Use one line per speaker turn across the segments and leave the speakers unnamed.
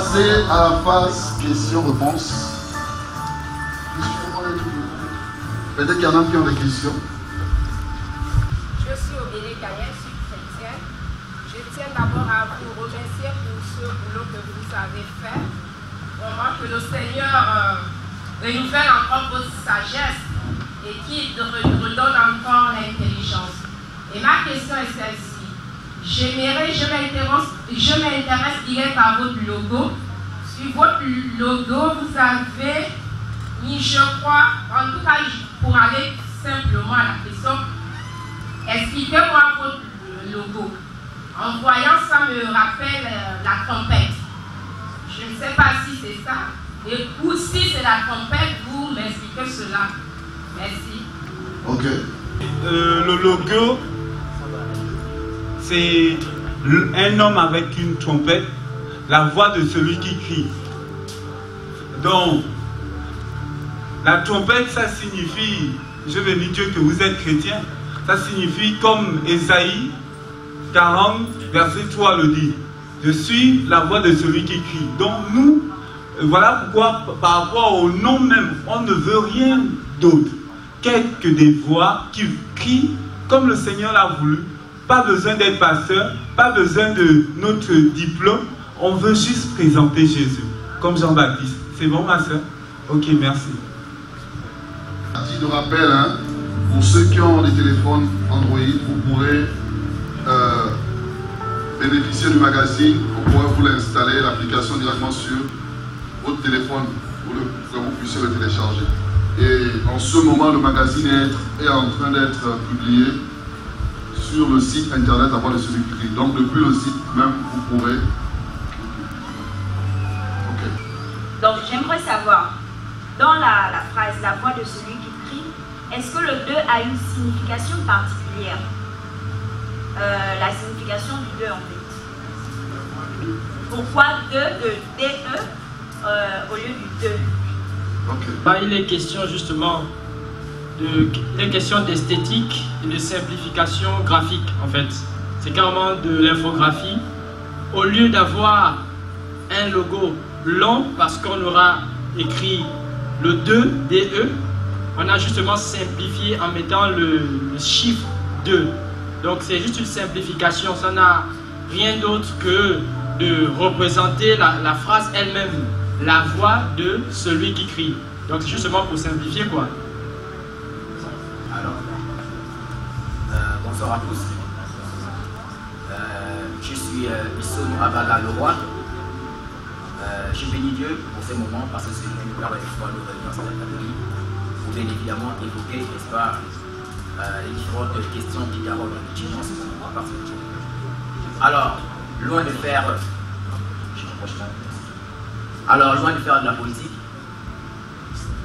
passer à la phase questions-réponses. Peut-être qu'il y en a qui ont des questions.
Je suis Obédé Kayet, je suis chrétienne. Je tiens d'abord à vous remercier pour ce boulot que vous avez fait. Vraiment que le Seigneur renouvelle encore votre sagesse et qu'il redonne encore l'intelligence. Et ma question est celle-ci. Je m'intéresse direct à votre logo. Sur votre logo, vous avez mis, je crois, en tout cas, pour aller simplement à la question, expliquez-moi votre logo. En voyant ça me rappelle la trompette. Je ne sais pas si c'est ça. Et ou si c'est la trompette, vous m'expliquez cela. Merci.
Ok.
Le logo, c'est un homme avec une trompette, la voix de celui qui crie. Donc, la trompette, ça signifie, je bénis Dieu que vous êtes chrétien, ça signifie comme Ésaïe 40, verset 3 le dit. Je suis la voix de celui qui crie. Donc nous, voilà pourquoi par rapport au nom même, on ne veut rien d'autre que des voix qui crient comme le Seigneur l'a voulu. Pas besoin d'être pasteur, pas besoin de notre diplôme. On veut juste présenter Jésus, comme Jean-Baptiste. C'est bon, ma soeur? Ok, merci.
Petit de rappel, hein, pour ceux qui ont des téléphones Android, vous pourrez bénéficier du magazine. Vous pourrez vous l'installer, l'application directement sur votre téléphone pour que vous puissiez le télécharger. Et en ce moment, le magazine est en train d'être publié sur le site internet avant de celui qui crie. Donc depuis le site même, vous pourrez. Ok.
Donc j'aimerais savoir, dans la phrase « la voix de celui qui crie », est-ce que le 2 a une signification particulière? La signification du 2 en fait. Pourquoi 2 de DE au lieu du 2?
Okay.
Il est question justement d'esthétique et de simplification graphique en fait. C'est carrément de l'infographie. Au lieu d'avoir un logo long parce qu'on aura écrit le 2 DE, on a justement simplifié en mettant le chiffre 2. Donc c'est juste une simplification, ça n'a rien d'autre que de représenter la phrase elle-même, la voix de celui qui crie. Donc c'est justement pour simplifier quoi.
Alors, bonsoir à tous. Je suis Issonou Abaga Leroy. Je bénis Dieu pour ce moment parce que c'est une permet de pouvoir nous réunir dans cette académie pour bien évidemment évoquer, n'est-ce pas, les différentes questions qui garronnent dans l'étudiant en ce moment en particulier. Alors, loin de faire de la politique,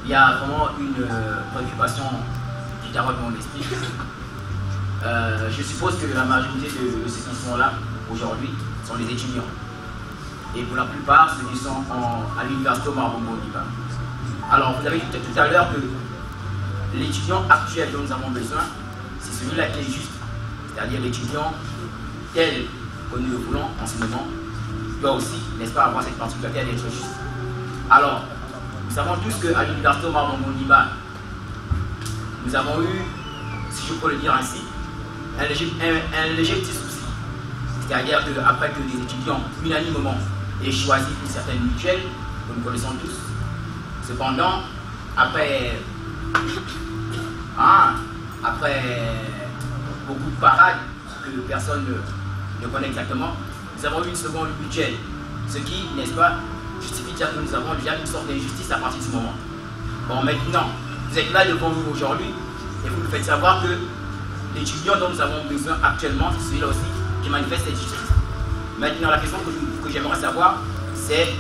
il y a vraiment une préoccupation qui taraude mon esprit. Je suppose que la majorité de ceux qui sont là aujourd'hui sont des étudiants. Et pour la plupart, ceux qui sont à l'université Omar Bongo Ondimba. Alors, vous avez dit tout à l'heure que l'étudiant actuel dont nous avons besoin, c'est celui-là qui est juste. C'est-à-dire l'étudiant tel que nous le voulons en ce moment, doit aussi, n'est-ce pas, avoir cette particularité d'être juste. Alors, nous savons tous qu'à l'université Omar Bongo Ondimba, nous avons eu, si je peux le dire ainsi, un léger petit souci. C'est-à-dire qu'après que des étudiants unanimement aient choisi une certaine mutuelle, que nous connaissons tous, cependant, après beaucoup de parades que personne ne connaît exactement, nous avons eu une seconde mutuelle. Ce qui, n'est-ce pas, justifie de dire que nous avons déjà une sorte d'injustice à partir de ce moment. Bon, maintenant, vous êtes là devant nous aujourd'hui et vous nous faites savoir que l'étudiant dont nous avons besoin actuellement, c'est celui-là aussi qui manifeste cette justice. Maintenant, la question que j'aimerais savoir, c'est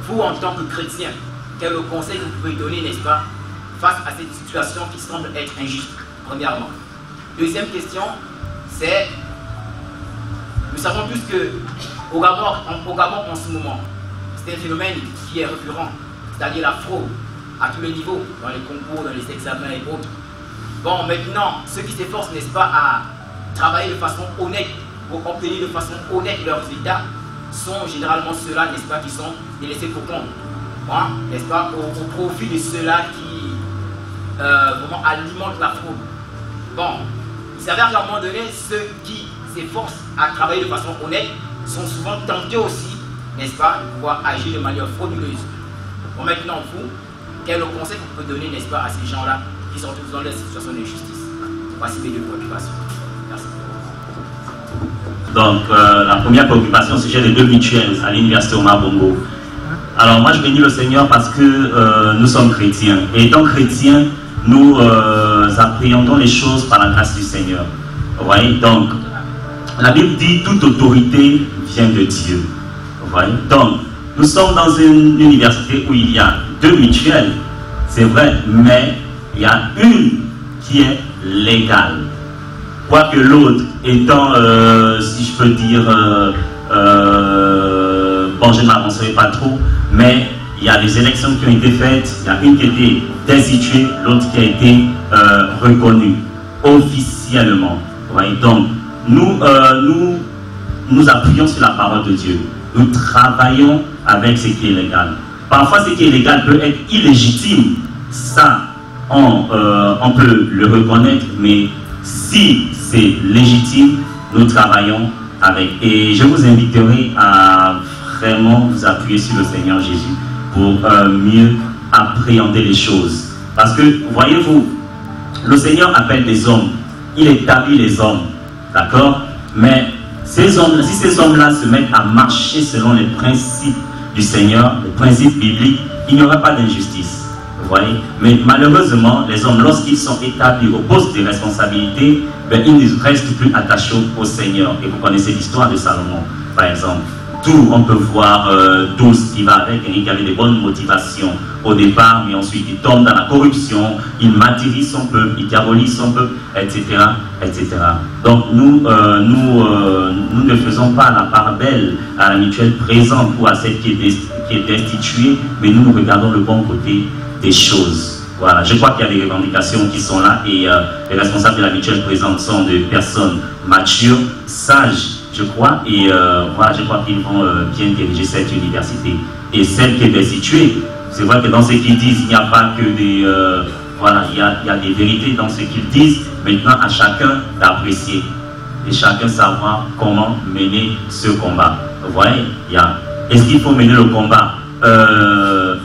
vous en tant que chrétien, quel conseil vous pouvez donner, n'est-ce pas, face à cette situation qui semble être injuste, premièrement. Deuxième question, c'est, nous savons tous que au Gabon en ce moment, c'est un phénomène qui est récurrent, c'est-à-dire la fraude à tous les niveaux, dans les concours, dans les examens et autres. Bon, maintenant, ceux qui s'efforcent, n'est-ce pas, à travailler de façon honnête, pour obtenir de façon honnête leurs résultats, sont généralement ceux-là, n'est-ce pas, qui sont délaissés pour compte. Hein, n'est-ce pas, au profit de ceux-là qui vraiment alimentent la fraude. Bon, il s'avère qu'à un moment donné, ceux qui s'efforcent à travailler de façon honnête sont souvent tentés aussi, n'est-ce pas, de pouvoir agir de manière frauduleuse. Bon, maintenant, vous, quel est le conseil que vous pouvez donner, n'est-ce pas, à ces gens-là qui sont tous dans leur situation d'injustice? Voici mes deux préoccupations. Merci.
Donc, la première préoccupation, c'est les deux mutuelles à l'université Omar Bongo. Alors, moi, je bénis le Seigneur parce que nous sommes chrétiens. Et étant chrétiens, nous appréhendons les choses par la grâce du Seigneur. Vous voyez? Donc, la Bible dit toute autorité vient de Dieu. Vous voyez? Donc, nous sommes dans une université où il y a deux mutuelles, c'est vrai, mais il y a une qui est légale. Quoique l'autre étant, si je peux dire, bon, je ne m'avancerai pas trop, mais il y a des élections qui ont été faites, il y a une qui a été destituée, l'autre qui a été reconnue officiellement. Vous voyez? Donc, nous appuyons sur la parole de Dieu. Nous travaillons avec ce qui est légal. Parfois, ce qui est légal peut être illégitime. Ça, on peut le reconnaître, mais si c'est légitime, nous travaillons avec. Et je vous inviterai à vraiment vous appuyer sur le Seigneur Jésus pour mieux appréhender les choses. Parce que, voyez-vous, le Seigneur appelle des hommes, il établit les hommes, d'accord? Mais ces hommes, si ces hommes-là se mettent à marcher selon les principes du Seigneur, les principes bibliques, il n'y aura pas d'injustice. Vous voyez? Mais malheureusement, les hommes, lorsqu'ils sont établis au poste de responsabilité, ben, ils ne restent plus attachés au Seigneur. Et vous connaissez l'histoire de Salomon, par exemple. Tout, on peut voir tout ce qui va avec, et il y avait des bonnes motivations au départ, mais ensuite il tombe dans la corruption, il martyrise son peuple, il diabolise son peuple, etc. etc. Donc nous ne faisons pas la part belle à la mutuelle présente ou à celle qui est destituée, mais nous regardons le bon côté des choses. Voilà, je crois qu'il y a des revendications qui sont là et les responsables de la mutuelle présente sont des personnes matures, sages, je crois, et voilà, je crois qu'ils vont bien diriger cette université. Et celle qui est destituée, c'est vrai que dans ce qu'ils disent, il n'y a pas que des... voilà, il y a des vérités dans ce qu'ils disent. Maintenant, à chacun d'apprécier et chacun savoir comment mener ce combat. Vous voyez, est-ce qu'il faut mener le combat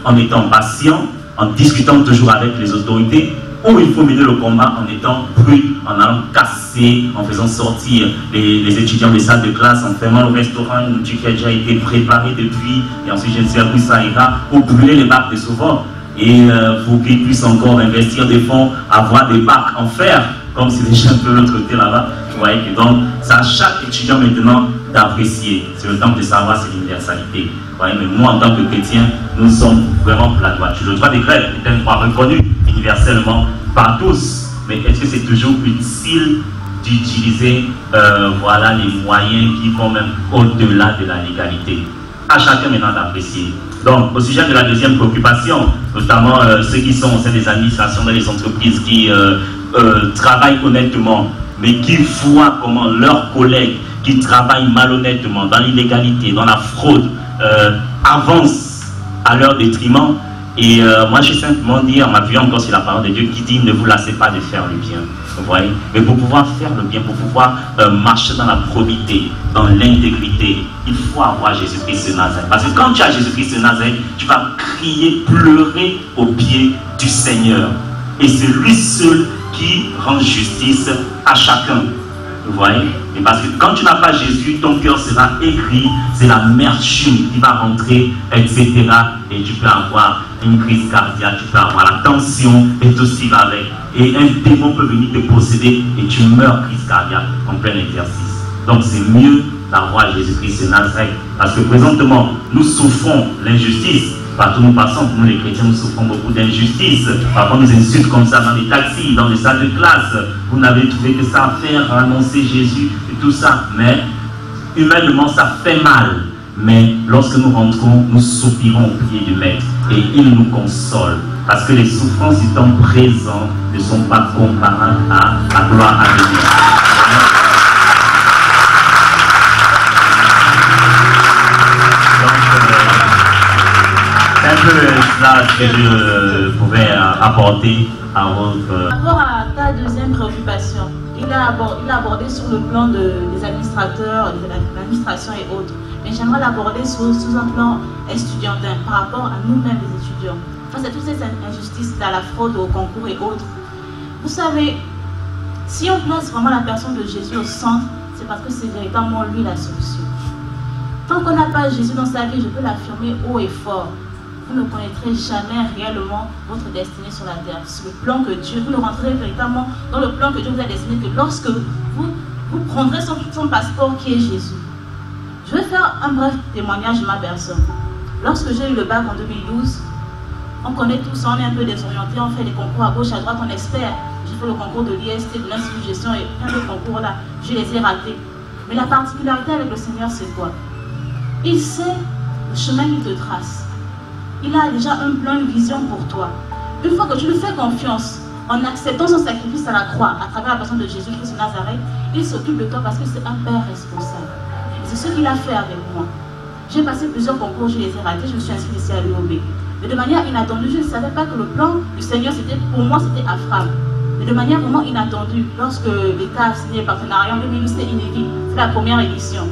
en étant patient, en discutant toujours avec les autorités, ou il faut mener le combat en étant prude, en allant casser, en faisant sortir les étudiants des salles de classe, en fermant le restaurant, une nourriture qui a déjà été préparée depuis, et ensuite je ne sais où ça ira, ou brûler les bacs de sauveur, et pour qu'ils puissent encore investir des fonds, avoir des bacs en fer, comme c'est déjà un peu l'autre côté là-bas. Vous voyez que donc, c'est à chaque étudiant maintenant d'apprécier. C'est le temps de savoir c'est l'universalité. Vous voyez, mais moi en tant que chrétien, nous sommes vraiment pour la droiture. Le droit des grèves est un droit reconnu universellement par tous. Mais est-ce que c'est toujours utile d'utiliser voilà, les moyens qui vont même au-delà de la légalité? À chacun maintenant d'apprécier. Donc, au sujet de la deuxième préoccupation, notamment ceux qui sont au sein des administrations dans les entreprises qui travaillent honnêtement, mais qui voient comment leurs collègues qui travaillent malhonnêtement, dans l'illégalité, dans la fraude, avancent à leur détriment. Et moi, je vais simplement dire, en m'appuyant encore sur la parole de Dieu, qui dit, ne vous lassez pas de faire le bien. Vous voyez? Mais pour pouvoir faire le bien, pour pouvoir marcher dans la probité, dans l'intégrité, il faut avoir Jésus-Christ de Nazareth. Parce que quand tu as Jésus-Christ de Nazareth, tu vas crier, pleurer aux pieds du Seigneur. Et c'est lui seul qui rend justice à chacun. Vous voyez? Et parce que quand tu n'as pas Jésus, ton cœur sera aigri, c'est la merchume qui va rentrer, etc. Et tu peux avoir une crise cardiaque, tu peux avoir la tension, et tout ce qui va avec. Et un démon peut venir te posséder et tu meurs crise cardiaque en plein exercice. Donc c'est mieux d'avoir Jésus-Christ de Nazareth. Parce que présentement, nous souffrons l'injustice. Partout nous passons, nous les chrétiens, nous souffrons beaucoup d'injustice. Parfois nous insultent comme ça dans les taxis, dans les salles de classe. Vous n'avez trouvé que ça à faire, à annoncer Jésus et tout ça. Mais humainement, ça fait mal. Mais lorsque nous rentrons, nous soupirons au pied du Maître. Et il nous console. Parce que les souffrances du temps présent ne sont pas comparables à la gloire à venir. peu cela ce que je pouvais apporter à votre...
Par rapport à ta deuxième préoccupation, il a abordé sur le plan des administrateurs, de l'administration et autres. Mais j'aimerais l'aborder sous un plan estudiantin, par rapport à nous-mêmes les étudiants. Face à toutes ces injustices, à la fraude au concours et autres. Vous savez, si on place vraiment la personne de Jésus au centre, c'est parce que c'est véritablement lui la solution. Tant qu'on n'a pas Jésus dans sa vie, je peux l'affirmer haut et fort, vous ne connaîtrez jamais réellement votre destinée sur la terre. C'est le plan que Dieu, vous ne rentrerez véritablement dans le plan que Dieu vous a destiné que lorsque vous prendrez son passeport qui est Jésus. Je vais faire un bref témoignage de ma personne. Lorsque j'ai eu le bac en 2012, on connaît tous, on est un peu désorienté, on fait des concours à gauche, à droite, on espère. J'ai fait le concours de l'IST, de l'Institut de gestion et plein de concours là, je les ai ratés. Mais la particularité avec le Seigneur, c'est quoi? Il sait le chemin qu'il te trace. Il a déjà un plan, une vision pour toi. Une fois que tu lui fais confiance, en acceptant son sacrifice à la croix, à travers la personne de Jésus-Christ de Nazareth, il s'occupe de toi parce que c'est un Père responsable. C'est ce qu'il a fait avec moi. J'ai passé plusieurs concours, je les ai ratés, je me suis inscrite ici à l'UOB. Mais de manière inattendue, je ne savais pas que le plan du Seigneur, pour moi, c'était Afram. Mais de manière vraiment inattendue, lorsque l'État a signé le partenariat en 2012, c'était inédit, c'est la première édition.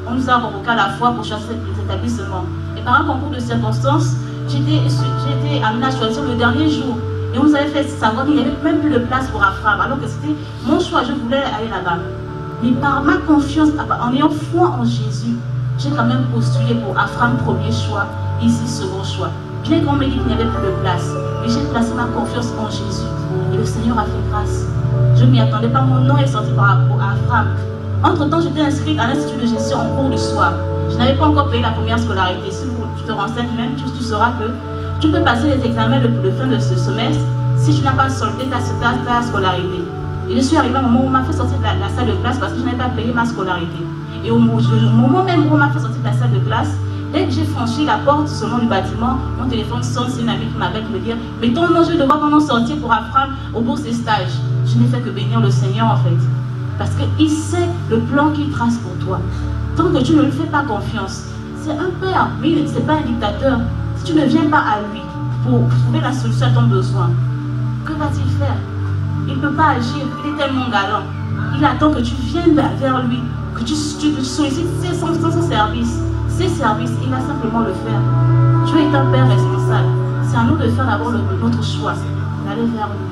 On nous a convoqués à la fois pour choisir les établissements. Et par un concours de circonstances, j'ai été amenée à choisir le dernier jour. Et on nous avait fait savoir qu'il n'y avait même plus de place pour Afram, alors que c'était mon choix, je voulais aller là-bas. Mais par ma confiance, en ayant foi en Jésus, j'ai quand même postulé pour Afram, premier choix, ici, second choix. Bien qu'on me dise qu'il n'y avait plus de place, mais j'ai placé ma confiance en Jésus. Et le Seigneur a fait grâce. Je ne m'y attendais pas, mon nom est sorti par rapport à Afram. Entre-temps, j'étais inscrite à l'Institut de gestion en cours du soir. Je n'avais pas encore payé la première scolarité. Si tu te renseignes même, tu sauras que tu peux passer les examens de fin de ce semestre si tu n'as pas soldé ta scolarité. Et je suis arrivée à un moment où on m'a fait sortir de la salle de classe parce que je n'avais pas payé ma scolarité. Et au moment même où on m'a fait sortir de la salle de classe, dès que j'ai franchi la porte seulement du bâtiment, mon téléphone sonne, c'est une amie qui m'appelle qui me dit « Mais ton nom, je vais devoir m'en sortir pour Afram au bourse des stages. » Je n'ai fait que bénir le Seigneur en fait. Parce qu'il sait le plan qu'il trace pour toi. Tant que tu ne lui fais pas confiance, c'est un père, mais ce n'est pas un dictateur. Si tu ne viens pas à lui pour trouver la solution à ton besoin, que va-t-il faire? Il ne peut pas agir, il est tellement galant. Il attend que tu viennes vers lui, que tu sollicites son service. Ses services, il va simplement le faire. Dieu est un père responsable. C'est à nous de faire d'abord notre choix, d'aller vers lui.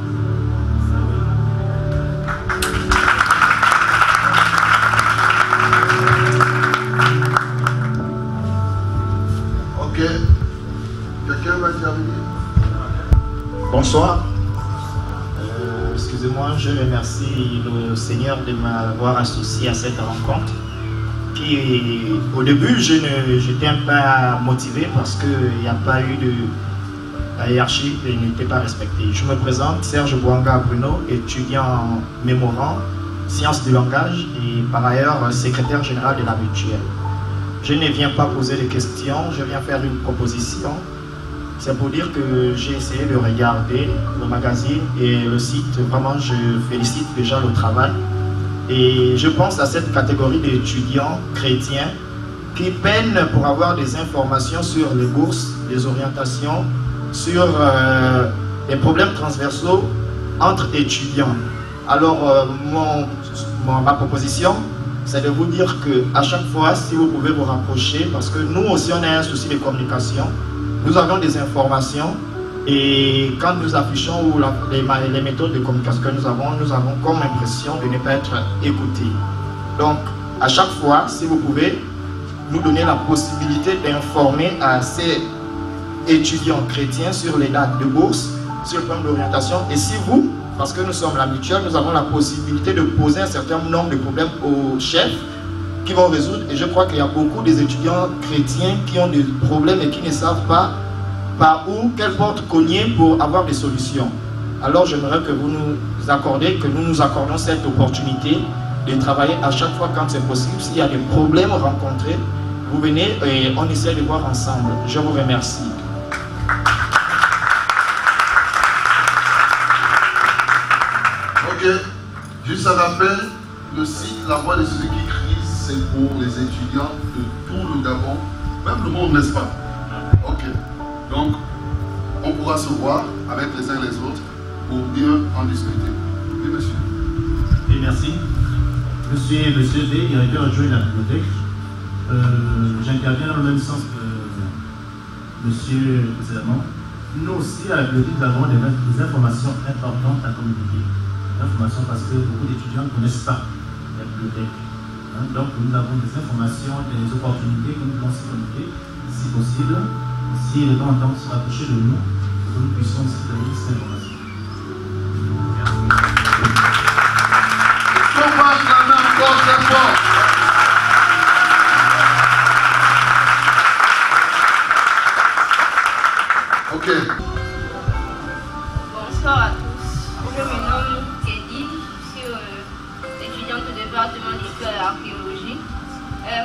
Ok. Quelqu'un va terminer?
Bonsoir. Excusez-moi, je remercie le Seigneur de m'avoir associé à cette rencontre. Qui, au début, j'étais un peu motivé parce qu'il n'y a pas eu de... La hiérarchie n'était pas respectée. Je me présente, Serge Bouanga Bruno, étudiant en mémorant, sciences du langage et par ailleurs secrétaire général de la mutuelle. Je ne viens pas poser de questions, je viens faire une proposition. C'est pour dire que j'ai essayé de regarder le magazine et le site. Vraiment, je félicite déjà le travail. Et je pense à cette catégorie d'étudiants chrétiens qui peinent pour avoir des informations sur les bourses, les orientations, sur les transversaux entre étudiants. Alors, ma proposition, c'est de vous dire qu'à chaque fois, si vous pouvez vous rapprocher, parce que nous aussi, on a un souci de communication, nous avons des informations et quand nous affichons les méthodes de communication que nous avons comme impression de ne pas être écoutés. Donc, à chaque fois, si vous pouvez nous donner la possibilité d'informer à ces étudiants chrétiens sur les dates de bourse, sur le plan d'orientation, et si vous, parce que nous sommes la mutuelle, nous avons la possibilité de poser un certain nombre de problèmes aux chefs qui vont résoudre. Et je crois qu'il y a beaucoup des étudiants chrétiens qui ont des problèmes et qui ne savent pas par où, quelle porte cogner pour avoir des solutions. Alors j'aimerais que vous nous accordez, que nous nous accordons cette opportunité de travailler à chaque fois quand c'est possible. S'il y a des problèmes rencontrés, vous venez et on essaie de voir ensemble. Je vous remercie.
Ok, juste un rappel, le site La Voix de Celui qui crie, c'est pour les étudiants de tout le Gabon, même le monde, n'est-ce pas? Ok. Donc, on pourra se voir avec les uns et les autres pour bien en discuter. Oui, monsieur.
Oui, merci. Je suis monsieur D, directeur adjoint de la bibliothèque. J'interviens dans le même sens que monsieur précédemment. Nous aussi, à la bibliothèque, nous avons des informations importantes à communiquer. Des informations parce que beaucoup d'étudiants ne connaissent pas la bibliothèque. Donc, nous avons des informations, des opportunités que nous devons se communiquer, si possible, si le temps en temps se rapprocher de nous, pour que nous puissions aussi donner ces informations.
Ok.
Bonsoir à tous. Je me nomme Teddy, je suis étudiante au département d'histoire et archéologie.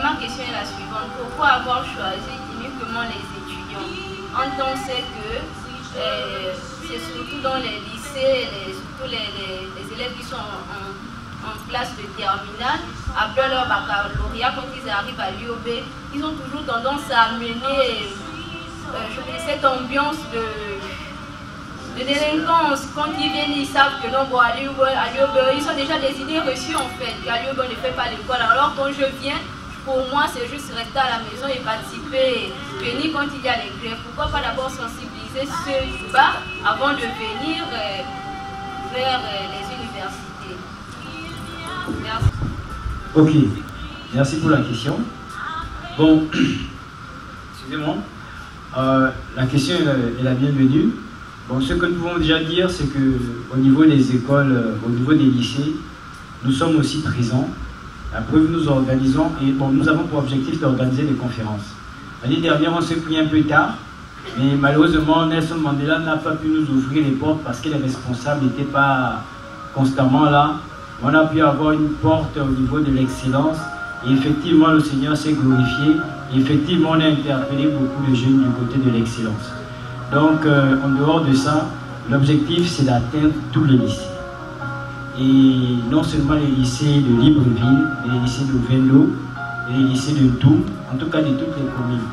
Ma question est la suivante. Pourquoi avoir choisi uniquement les étudiants? On sait que c'est surtout dans les lycées, surtout les élèves qui sont en classe de terminale, après leur baccalauréat, quand ils arrivent à l'UOB, ils ont toujours tendance à amener cette ambiance de délinquance. Quand ils viennent, ils savent que non, bon, à l'UOB, ils ont déjà des idées reçues en fait, qu'à l'UOB on ne fait pas l'école. Alors quand je viens, pour moi c'est juste rester à la maison et participer, venir quand il y a les grèves. Pourquoi pas d'abord sensibiliser ceux-là avant de venir vers les universités? Merci.
Ok, merci pour la question. Bon, excusez-moi, la question est la bienvenue. Bon, ce que nous pouvons déjà dire, c'est qu'au niveau des écoles, au niveau des lycées, nous sommes aussi présents. La preuve, nous organisons, et bon, nous avons pour objectif d'organiser des conférences. L'année dernière, on s'est pris un peu tard, mais malheureusement, Nelson Mandela n'a pas pu nous ouvrir les portes parce que les responsables n'étaient pas constamment là. On a pu avoir une porte au niveau de l'excellence, et effectivement, le Seigneur s'est glorifié, et effectivement, on a interpellé beaucoup de jeunes du côté de l'excellence. Donc, en dehors de ça, l'objectif, c'est d'atteindre tous les lycées. Et non seulement les lycées de Libreville, les lycées de Vendo, les lycées de Doum, en tout cas de toutes les communes.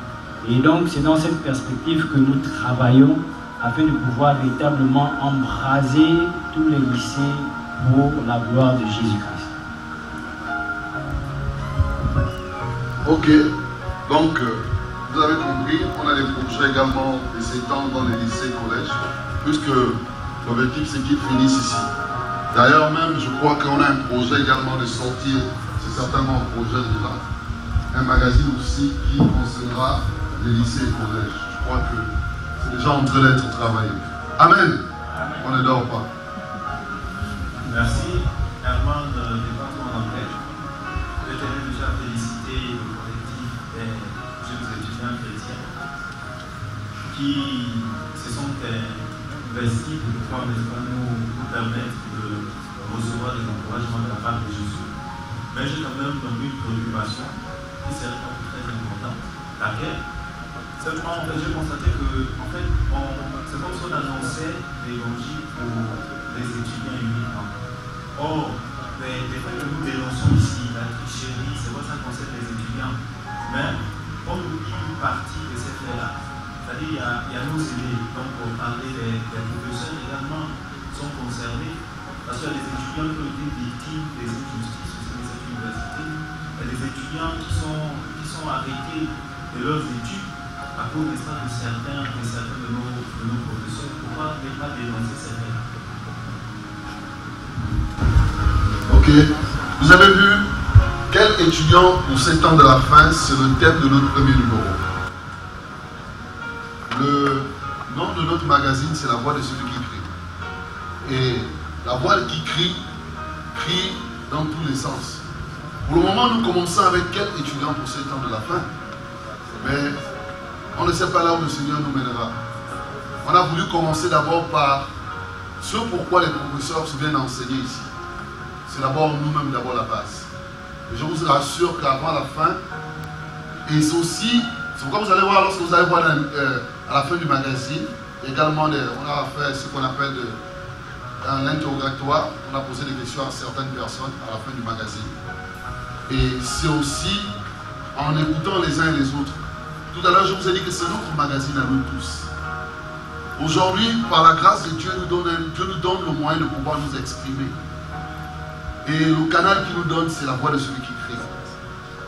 Et donc c'est dans cette perspective que nous travaillons afin de pouvoir véritablement embraser tous les lycées pour la gloire de Jésus-Christ.
Ok, donc vous avez compris, on a des projets également de s'étendre dans les lycées et collèges, puisque l'objectif c'est qu'ils finissent ici. D'ailleurs même, je crois qu'on a un projet également de sortir, c'est certainement un projet déjà, un magazine aussi qui concernera les lycées et collèges. Je crois que c'est déjà en train d'être travaillé. Amen. On ne dort pas.
Merci. Herman, département d'anglais. Je tenais déjà à féliciter le collectif des jeunes étudiants chrétiens qui se sont investis pour pouvoir nous permettre de recevoir des encouragements de la part de Jésus. Mais j'ai quand même une préoccupation qui serait très importante. Laquelle, seulement en fait, j'ai constaté que c'est comme si on annonçait l'évangile pour les étudiants uniquement. Or, des fois que nous dénonçons ici, la tricherie, c'est vrai que ça concerne les étudiants. Mais on oublie une partie de ces faits-là. C'est-à-dire il y a nos élèves, donc pour parler des professeurs également sont concernés. Parce qu'il y a des étudiants qui ont été victimes des injustices au sein de cette université. Il y a des étudiants qui sont arrêtés de leurs études à cause de certains de nos professeurs. Pourquoi ne pas dénoncer ces faits-là?
Ok. Vous avez vu quel étudiant pour 7 ans de la fin, c'est le thème de notre premier numéro. Le nom de notre magazine, c'est La Voix de celui qui crie. Et la voix qui crie dans tous les sens. Pour le moment, nous commençons avec quel étudiant pour 7 ans de la fin. Mais on ne sait pas là où le Seigneur nous mènera. On a voulu commencer d'abord par ce pourquoi les professeurs viennent enseigner ici. C'est d'abord nous-mêmes, d'abord la base. Et je vous rassure qu'avant la fin, et c'est aussi, c'est pourquoi vous allez voir, lorsque vous allez voir à la fin du magazine, également, on a fait ce qu'on appelle un interrogatoire, on a posé des questions à certaines personnes à la fin du magazine. Et c'est aussi en écoutant les uns et les autres. Tout à l'heure, je vous ai dit que c'est notre magazine à nous tous. Aujourd'hui, par la grâce de Dieu, Dieu nous donne le moyen de pouvoir nous exprimer. Et le canal qu'il nous donne, c'est la voix de celui qui crie.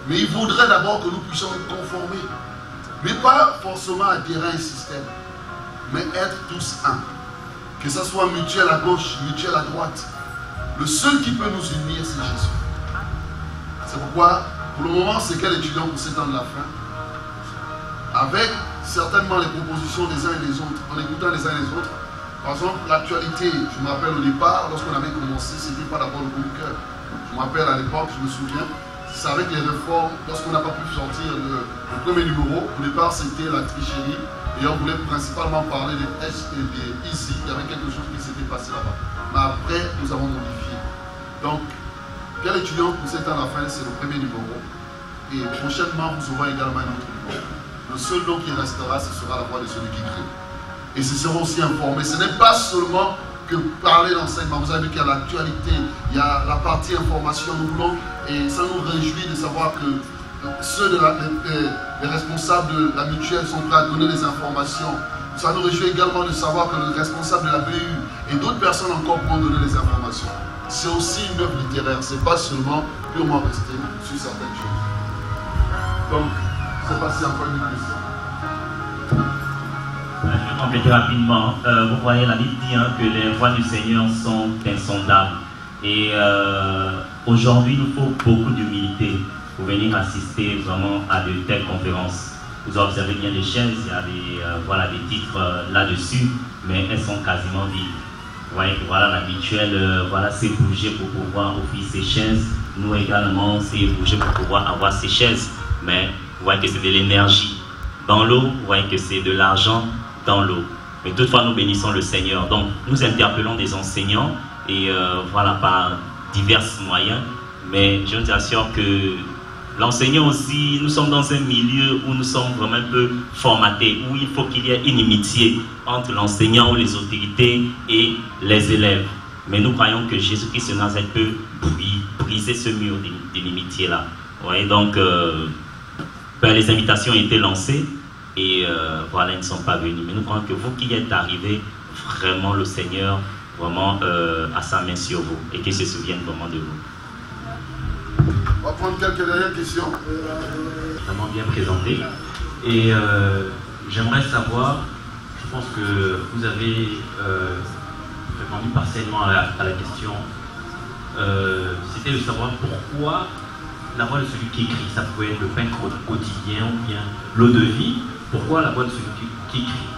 Mais il voudrait d'abord que nous puissions nous conformer. Mais pas forcément adhérer à un système, mais être tous un. Que ce soit mutuel à gauche, mutuel à droite. Le seul qui peut nous unir, c'est Jésus. C'est pourquoi, pour le moment, c'est quel étudiant pour ces temps de la fin, avec certainement les propositions des uns et des autres, en écoutant les uns et les autres. Par exemple, l'actualité, je me rappelle au départ, lorsqu'on avait commencé, ce n'était pas d'abord le bunker. Je me rappelle à l'époque, je me souviens, c'est avec les réformes, lorsqu'on n'a pas pu sortir le premier numéro, au départ c'était la tricherie, et on voulait principalement parler des S et des ici, il y avait quelque chose qui s'était passé là-bas. Mais après, nous avons modifié. Donc, quel étudiant pour cette année à la fin, c'est le premier numéro. Et prochainement, vous aurez également un autre numéro. Le seul nom qui restera, ce sera la voix de celui qui crie. Et ce sera aussi informé. Ce n'est pas seulement que parler d'enseignement. Vous avez vu qu'il y a l'actualité, il y a la partie information. Nous voulons, et ça nous réjouit de savoir que les responsables de la mutuelle sont prêts à donner des informations. Ça nous réjouit également de savoir que le responsable de la BU et d'autres personnes encore pourront donner des informations. C'est aussi une œuvre littéraire, ce n'est pas seulement purement rester sur certaines choses. Donc, je ne sais pas s'il y a encore une question.
Je vais compléter rapidement. Vous voyez, la Bible dit que les voies du Seigneur sont insondables. Et aujourd'hui, il nous faut beaucoup d'humilité pour venir assister vraiment à de telles conférences. Vous observez bien les chaises, il y a des titres là-dessus, mais elles sont quasiment vides. Vous voyez que voilà, la mutuelle s'est bougée pour pouvoir offrir ses chaises. Nous également, s'est bougé pour pouvoir avoir ces chaises. Mais vous voyez que c'est de l'énergie dans l'eau, vous voyez que c'est de l'argent dans l'eau. Mais toutefois, nous bénissons le Seigneur. Donc, nous interpellons des enseignants et par divers moyens. Mais je vous assure que l'enseignant aussi, nous sommes dans un milieu où nous sommes vraiment un peu formatés, où il faut qu'il y ait une inimitié entre l'enseignant ou les autorités et les élèves. Mais nous croyons que Jésus-Christ de Nazareth peut briser ce mur d'inimitié-là. Vous voyez, donc, les invitations ont été lancées et ils ne sont pas venus. Mais nous croyons que vous qui êtes arrivés, vraiment le Seigneur vraiment a sa main sur vous et qu'il se souvienne vraiment de vous.
On va prendre quelques dernières questions.
Vraiment bien présenté. Et j'aimerais savoir, je pense que vous avez répondu partiellement à la question, c'était de savoir pourquoi la voix de celui qui écrit, ça pouvait être le pain quotidien ou bien l'eau de vie, pourquoi la voix de celui qui écrit.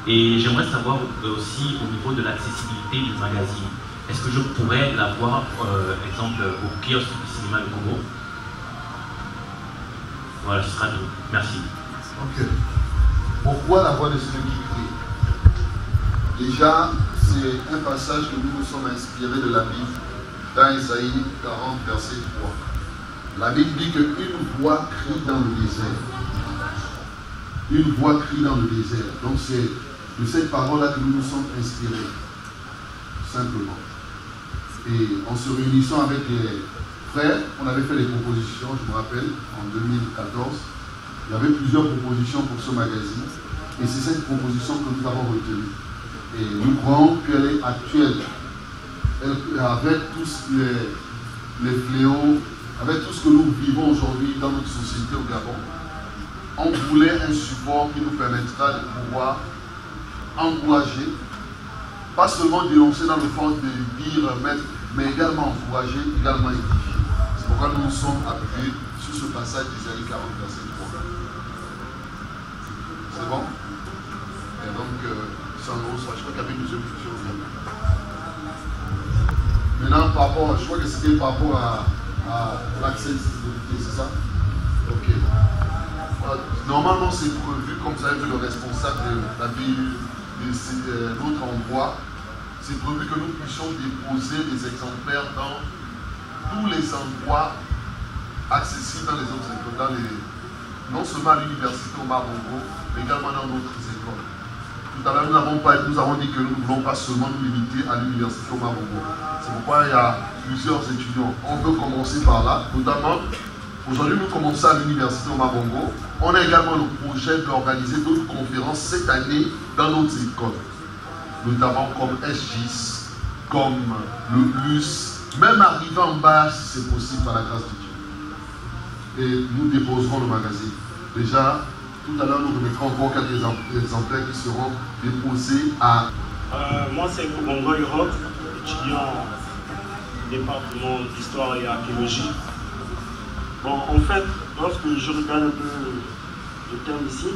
Et j'aimerais savoir aussi au niveau de l'accessibilité du magazine, est-ce que je pourrais l'avoir, exemple, au kiosque du cinéma Le Congo? Voilà, ce sera tout. Merci.
Ok. Pourquoi la voix de celui qui crie? Déjà, c'est un passage que nous nous sommes inspirés de la Bible, dans Isaïe 40, verset 3. La Bible dit qu'une voix crie dans le désert. Une voix crie dans le désert. Donc c'est de cette parole-là que nous nous sommes inspirés. Simplement. Et en se réunissant avec les frères, on avait fait des propositions, je me rappelle, en 2014. Il y avait plusieurs propositions pour ce magazine. Et c'est cette proposition que nous avons retenue. Et nous croyons qu'elle est actuelle. Avec tous les fléaux, avec tout ce que nous vivons aujourd'hui dans notre société au Gabon, on voulait un support qui nous permettra de pouvoir encourager, pas seulement dénoncer dans le fond de dire, mais également encourager, également édifier. C'est pourquoi nous nous sommes appuyés sur ce passage d'Isaïe 40, verset 3. C'est bon? Et donc, Sandro, je crois qu'il y avait une deuxième question. Maintenant, par rapport, je crois que c'était par rapport à l'accessibilité, c'est ça? Ok. Normalement, c'est prévu, comme vous avez vu le responsable de la ville, de notre endroit, c'est prévu que nous puissions déposer des exemplaires dans tous les endroits accessibles dans les autres écoles, non seulement à l'université au Mabongo, mais également dans d'autres écoles. Tout à l'heure, nous avons dit que nous ne voulons pas seulement nous limiter à l'université au Mabongo. C'est pourquoi il y a plusieurs étudiants. On peut commencer par là, notamment, aujourd'hui nous commençons à l'université au Mabongo. On a également le projet d'organiser d'autres conférences cette année dans d'autres écoles. notamment comme SGIS, comme le LUS, même arriver en bas si c'est possible par la grâce de Dieu. Et nous déposerons le magazine. Déjà, tout à l'heure, nous remettrons encore quelques exemplaires qui seront déposés à...
Moi, c'est Kobongo Europe, étudiant au département d'histoire et archéologie. Bon, en fait, lorsque je regarde un peu le terme ici,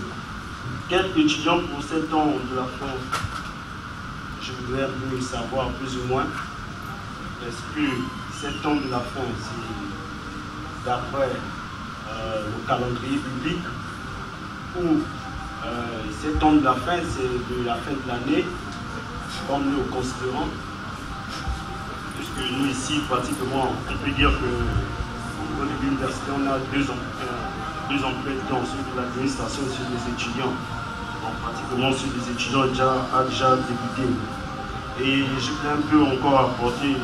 quel étudiant pour 7 ans de la fin, je voudrais mieux savoir plus ou moins, est-ce que 7 ans de la fin, c'est d'après le calendrier biblique, ou 7 ans de la fin, c'est de la fin de l'année, comme nous le considérons, puisque nous ici, pratiquement, on peut dire que au niveau de l'université, on a deux emplois de temps, celui de l'administration et celui des étudiants. Donc, pratiquement, celui des étudiants a déjà débuté. Et je voulais un peu encore apporter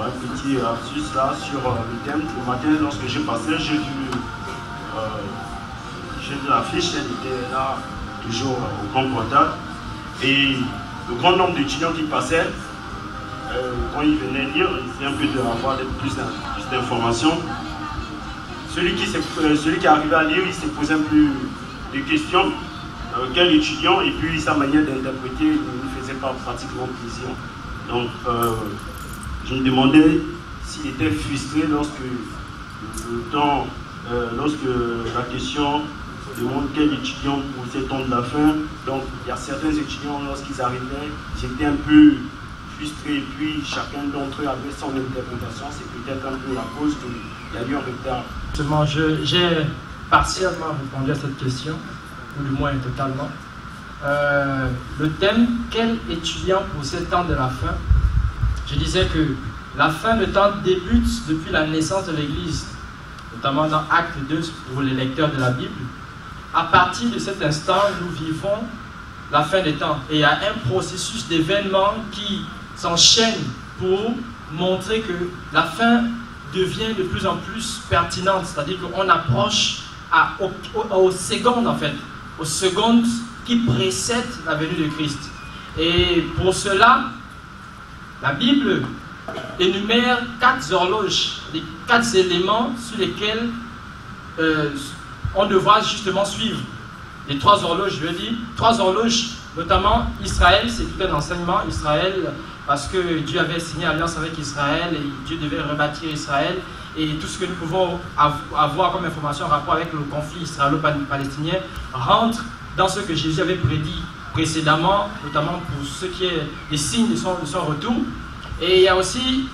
un petit astuce là sur le thème. Le matin, lorsque j'ai passé, j'ai vu l'affiche, elle était là, toujours au grand portail. Et le grand nombre d'étudiants qui passaient, quand ils venaient lire, ils essayaient un peu d'avoir plus d'informations. Celui qui arrivait à lire, il s'est posé un peu de questions. Quel étudiant, et puis sa manière d'interpréter ne lui faisait pas pratiquement plaisir. Donc, je me demandais s'il était frustré lorsque la question demande quel étudiant pour 7 ans de la fin. Donc, il y a certains étudiants, lorsqu'ils arrivaient, j'étais un peu frustré, et puis chacun d'entre eux avait son interprétation. C'est peut-être un peu la cause qu'il y a eu un retard.
Justement, j'ai partiellement répondu à cette question, ou du moins totalement. Le thème, quel étudiant pour 7 ans de la fin? Je disais que la fin de temps débute depuis la naissance de l'Église, notamment dans Acte 2 pour les lecteurs de la Bible. À partir de cet instant, nous vivons la fin des temps. Et il y a un processus d'événements qui s'enchaîne pour montrer que la fin devient de plus en plus pertinente. C'est-à-dire qu'on approche aux secondes, en fait, aux secondes qui précèdent la venue de Christ. Et pour cela, la Bible énumère 4 horloges, les 4 éléments sur lesquels on devra justement suivre. Les 3 horloges, je veux dire, 3 horloges, notamment Israël, c'est tout un enseignement, Israël, parce que Dieu avait signé alliance avec Israël et Dieu devait rebâtir Israël. Et tout ce que nous pouvons avoir comme information en rapport avec le conflit israélo-palestinien rentre dans ce que Jésus avait prédit précédemment, notamment pour ce qui est des signes de son retour. Et il y a aussi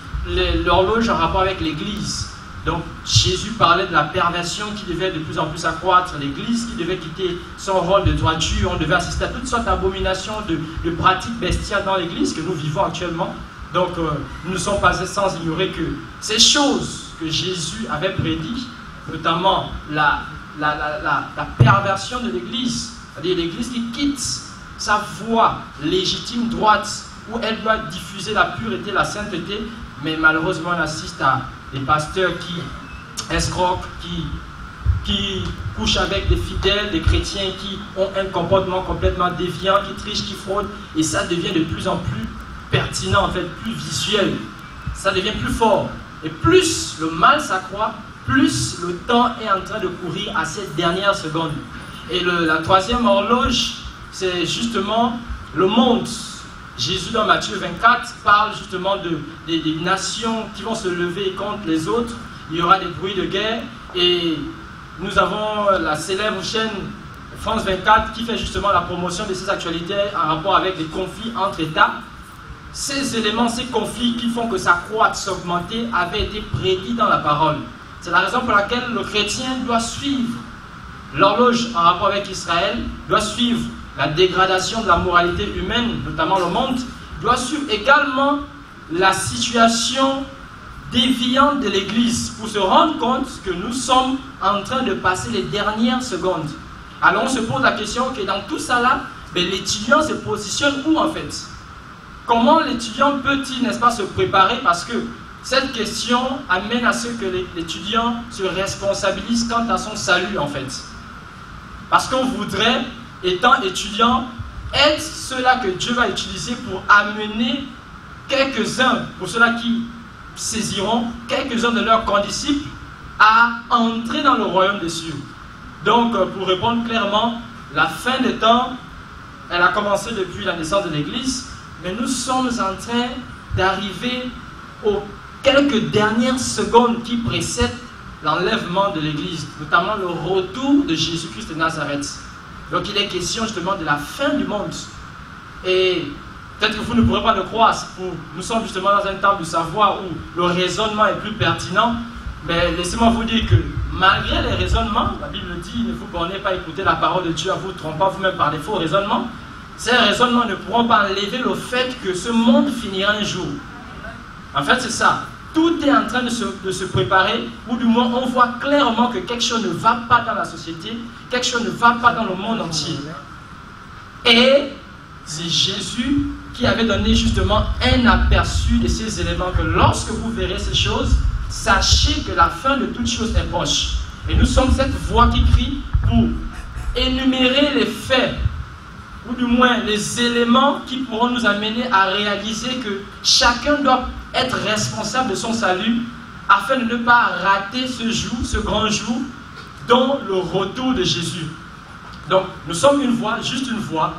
l'horloge en rapport avec l'Église. Donc Jésus parlait de la perversion qui devait de plus en plus accroître, l'Église qui devait quitter son rôle de droiture, on devait assister à toutes sortes d'abominations, de pratiques bestiales dans l'Église que nous vivons actuellement. Donc nous ne sommes pas sans ignorer que ces choses que Jésus avait prédit, notamment la perversion de l'Église, c'est-à-dire l'Église qui quitte sa voie légitime, droite, où elle doit diffuser la pureté, la sainteté, mais malheureusement on assiste à des pasteurs qui escroquent, qui couchent avec des fidèles, des chrétiens qui ont un comportement complètement déviant, qui trichent, qui fraudent, et ça devient de plus en plus pertinent, en fait, plus visuel. Ça devient plus fort. Et plus le mal s'accroît, plus le temps est en train de courir à cette dernière seconde. Et la 3e horloge, c'est justement le monde. Jésus dans Matthieu 24 parle justement des nations qui vont se lever contre les autres. Il y aura des bruits de guerre et nous avons la célèbre chaîne France 24 qui fait justement la promotion de ces actualités en rapport avec des conflits entre États. Ces éléments, ces conflits qui font que ça croît, s'augmenter, avaient été prédits dans la parole. C'est la raison pour laquelle le chrétien doit suivre l'horloge en rapport avec Israël, doit suivre la dégradation de la moralité humaine, notamment le monde, doit suivre également la situation déviante de l'Église pour se rendre compte que nous sommes en train de passer les dernières secondes. Alors on se pose la question que dans tout ça là, l'étudiant se positionne où en fait? Comment l'étudiant peut-il, n'est-ce pas, se préparer? Parce que cette question amène à ce que l'étudiant se responsabilise quant à son salut en fait. Parce qu'on voudrait, étant étudiant, être ceux-là que Dieu va utiliser pour amener quelques-uns, pour ceux-là qui saisiront, quelques-uns de leurs condisciples à entrer dans le royaume des cieux. Donc, pour répondre clairement, la fin des temps, elle a commencé depuis la naissance de l'Église, mais nous sommes en train d'arriver aux quelques dernières secondes qui précèdent l'enlèvement de l'Église, notamment le retour de Jésus-Christ de Nazareth. Donc il est question justement de la fin du monde. Et peut-être que vous ne pourrez pas le croire, nous sommes justement dans un temps de savoir où le raisonnement est plus pertinent, mais laissez-moi vous dire que malgré les raisonnements, la Bible dit, ne vous bornez pas à écouter la parole de Dieu, à vous trompant vous-même par des faux raisonnements. Ces raisonnements ne pourront pas enlever le fait que ce monde finira un jour. En fait, c'est ça. Tout est en train de se préparer, ou du moins on voit clairement que quelque chose ne va pas dans la société, quelque chose ne va pas dans le monde entier. Et c'est Jésus qui avait donné justement un aperçu de ces éléments, que lorsque vous verrez ces choses, sachez que la fin de toute chose est proche. Et nous sommes cette voix qui crie pour énumérer les faits, ou du moins les éléments qui pourront nous amener à réaliser que chacun doit être responsable de son salut afin de ne pas rater ce jour, ce grand jour, dont le retour de Jésus. Donc, nous sommes une voix, juste une voix.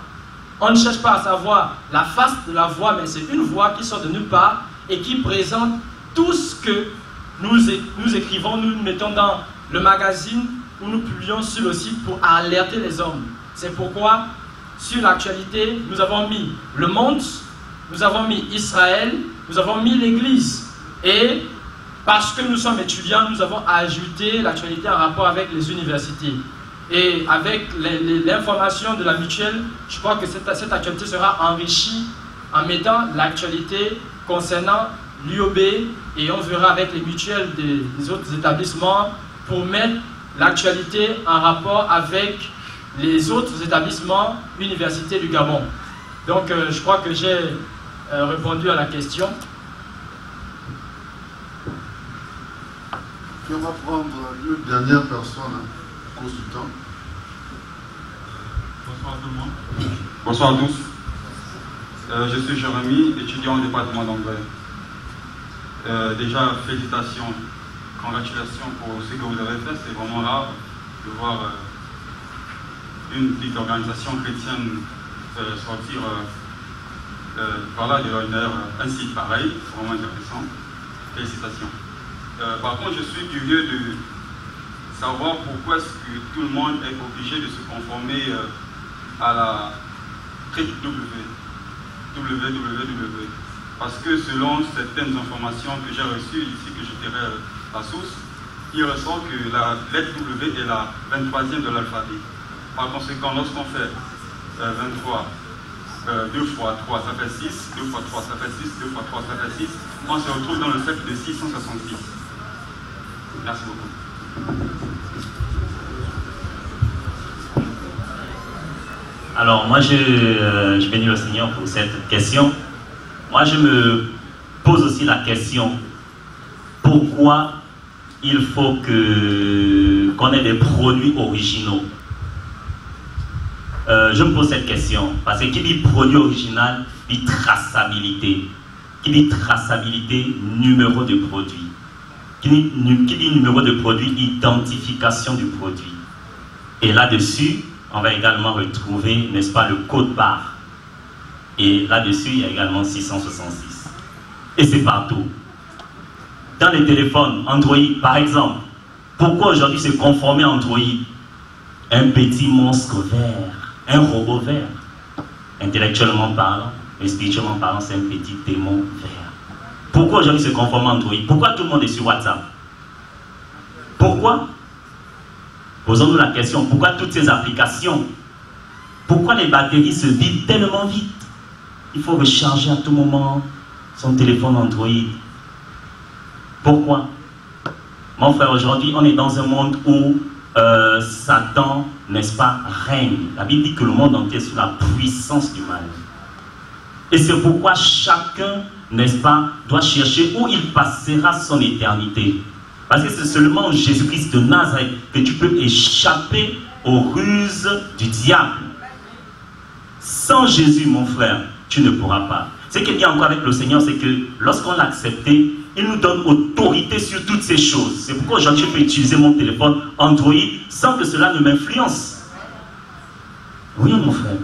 On ne cherche pas à savoir la face de la voix, mais c'est une voix qui sort de nulle part et qui présente tout ce que nous écrivons, nous mettons dans le magazine où nous publions sur le site pour alerter les hommes. C'est pourquoi, sur l'actualité, nous avons mis le monde, nous avons mis Israël, nous avons mis l'Église. Et parce que nous sommes étudiants, nous avons ajouté l'actualité en rapport avec les universités. Et avec l'information de la mutuelle, je crois que cette actualité sera enrichie en mettant l'actualité concernant l'UOB, et on verra avec les mutuelles des autres établissements pour mettre l'actualité en rapport avec les autres établissements universités du Gabon. Donc je crois que j'ai répondu à la question.
Et on va prendre une dernière personne, consultant.
Bonsoir tout le monde. Bonsoir à tous. Je suis Jérémy, étudiant au département d'anglais. Déjà, félicitations, congratulations pour ce que vous avez fait. C'est vraiment rare de voir une petite organisation chrétienne sortir par là de l'honneur un site pareil. C'est vraiment intéressant. Félicitations. Par contre, je suis curieux de savoir pourquoi est-ce que tout le monde est obligé de se conformer à la www. Parce que selon certaines informations que j'ai reçues ici, que je dirais la source, il ressort que la lettre W est la 23e de l'alphabet. Par conséquent, lorsqu'on fait 23, 2 fois 3 ça fait 6, 2 fois 3 ça fait 6, 2 fois 3 ça fait 6, on se retrouve dans le cercle de 666. Merci beaucoup.
Alors moi je bénis le Seigneur pour cette question. Moi je me pose aussi la question, pourquoi il faut qu'on ait des produits originaux? Je me pose cette question, parce que qui dit produit original, dit traçabilité. Qui dit traçabilité, numéro de produit. Qui dit numéro de produit, identification du produit. Et là-dessus, on va également retrouver, n'est-ce pas, le code barre. Et là-dessus, il y a également 666. Et c'est partout. Dans les téléphones, Android, par exemple, pourquoi aujourd'hui se conformer à Android? Un petit monstre vert, un robot vert. Intellectuellement parlant, mais spirituellement parlant, c'est un petit démon vert. Pourquoi aujourd'hui se conformer à Android? Pourquoi tout le monde est sur WhatsApp? Pourquoi? Posons-nous la question, pourquoi toutes ces applications? Pourquoi les batteries se vident tellement vite? Il faut recharger à tout moment son téléphone Android. Pourquoi? Mon frère, aujourd'hui, on est dans un monde où Satan, n'est-ce pas, règne. La Bible dit que le monde entier est sous la puissance du mal. Et c'est pourquoi chacun, n'est-ce pas, doit chercher où il passera son éternité. Parce que c'est seulement Jésus-Christ de Nazareth que tu peux échapper aux ruses du diable. Sans Jésus, mon frère, tu ne pourras pas. Ce qui est bien encore avec le Seigneur, c'est que lorsqu'on l'a accepté, il nous donne autorité sur toutes ces choses. C'est pourquoi aujourd'hui je peux utiliser mon téléphone Android sans que cela ne m'influence. Oui, mon frère.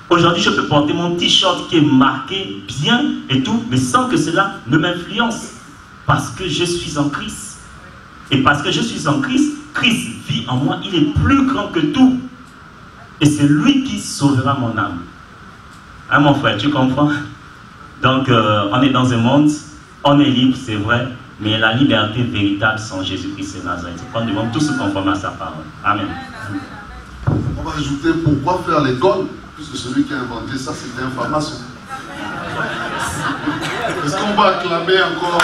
Aujourd'hui, je peux porter mon t-shirt qui est marqué bien et tout, mais sans que cela ne m'influence. Parce que je suis en Christ. Et parce que je suis en Christ, Christ vit en moi. Il est plus grand que tout. Et c'est lui qui sauvera mon âme. Hein, mon frère, tu comprends? Donc, on est dans un monde, on est libre, c'est vrai, mais la liberté véritable sans Jésus-Christ de Nazareth. On demande tous se conformer à sa parole. Amen.
On va ajouter pourquoi faire l'école, puisque celui qui a inventé ça, c'était un pharmacien. Est-ce qu'on va acclamer encore?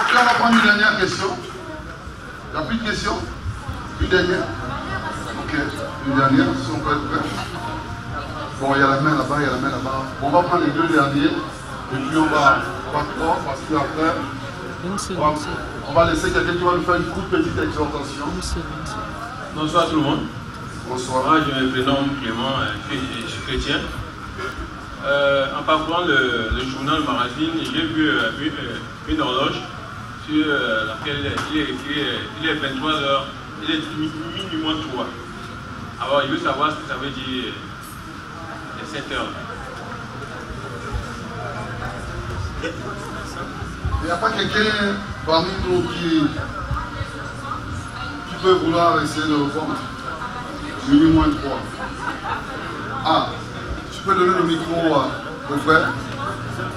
Ok, on va prendre une dernière question. Il n'y a plus de questions? Une dernière? Ok, une dernière, si on peut être prêt. Bon, il y a la main là-bas, il y a la main là-bas. Bon, on va prendre les deux derniers, et puis on va croire, parce qu'après, on va laisser quelqu'un qui va nous faire une toute petite exhortation.
Bonsoir tout le monde.
Bonsoir.
Moi, je me prénomme Clément, je suis chrétien. En parcourant le journal magazine, j'ai vu une horloge sur laquelle il est écrit, il est 23h, il est minuit 3. Alors, je veux savoir ce que ça veut dire les 7 heures.
Il n'y a pas quelqu'un parmi nous qui peut vouloir essayer de répondre. Minuit moins 3. Ah, tu peux donner le micro au frère.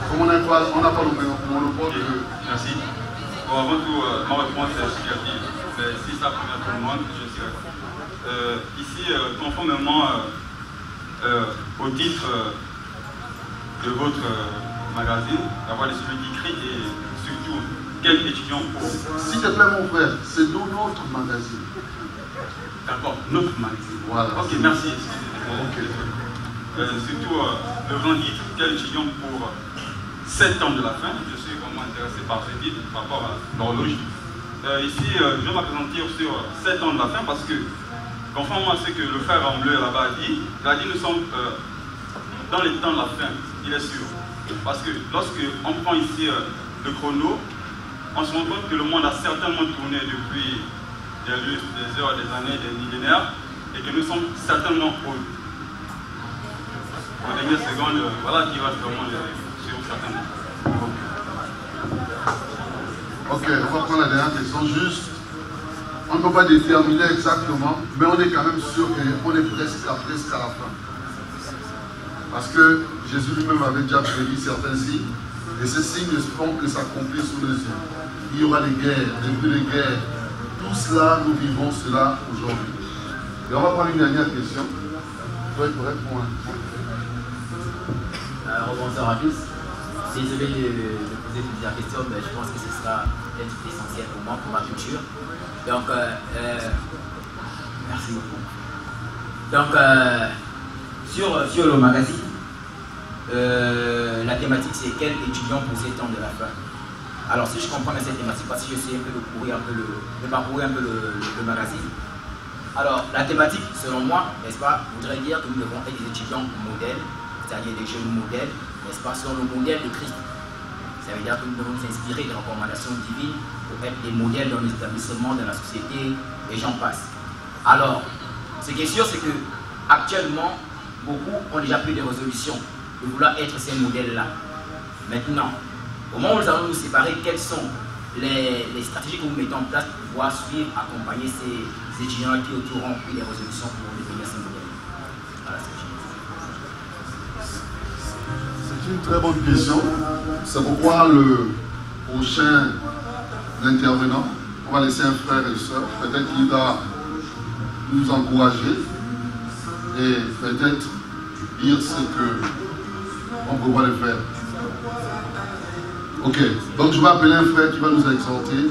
Comme on n'a pas le monopole de...
Merci. Bon, avant tout, ma réponse est explicative. Mais si ça convient à tout le monde, je suis d'accord. Ici, conformément au titre de votre magazine, la voix de celui qui crie et surtout quel étudiant pour...
S'il te plaît mon frère, c'est nous notre magazine.
D'accord, notre magazine.
Voilà.
Ok, merci. Surtout le grand titre, quel étudiant pour 7 ans de la fin. Je suis vraiment intéressé par ce titre par rapport à l'horloge. Ici, je vais m'appesantir sur 7 ans de la fin parce que, conformément à ce que le frère en bleu là-bas a dit, il a dit nous sommes dans les temps de la fin, il est sûr. Parce que lorsque on prend ici le chrono, on se rend compte que le monde a certainement tourné depuis des lustres, des heures, des années, des millénaires, et que nous sommes certainement aux dernières secondes, voilà qui va vraiment sur certains.
Ok, on va prendre la dernière question. Juste, on ne peut pas déterminer exactement, mais on est quand même sûr qu'on est presque à la fin. Parce que Jésus lui-même avait déjà prédit certains signes, et ces signes font que s'accomplir sous les yeux. Il y aura des guerres, des bruits de guerre. Tout cela, nous vivons cela aujourd'hui. Et on va prendre une dernière question. Tu dois être prêt pour un.
Bonsoir à tous. Désolé de poser plusieurs questions, mais je pense que ce sera peut-être essentiel pour moi, pour ma culture. Donc, merci beaucoup. Donc, sur le magazine, la thématique c'est quel étudiant pour 7 ans de la fin. Alors, si je comprends bien cette thématique, parce que je sais un peu de parcourir un peu le magazine. Alors, la thématique, selon moi, n'est-ce pas, voudrait dire que nous devons être des étudiants modèles, c'est-à-dire des jeunes modèles, n'est-ce pas, selon le modèle de Christ. Ça veut dire que nous devons nous inspirer des recommandations divines pour être des modèles dans l'établissement, dans la société, et j'en passe. Alors, ce qui est sûr, c'est que actuellement, beaucoup ont déjà pris des résolutions de vouloir être ces modèles-là. Maintenant, au moment où nous allons nous séparer, quelles sont les stratégies que nous mettons en place pour pouvoir suivre, accompagner ces étudiants qui auront pris des résolutions pour devenir ces modèles. Voilà,
c'est une très bonne question. C'est pourquoi le prochain intervenant, on va laisser un frère et une soeur, peut-être qu'il va nous encourager et peut-être dire ce qu'on pourra le faire. Ok, donc je vais appeler un frère qui va nous exhorter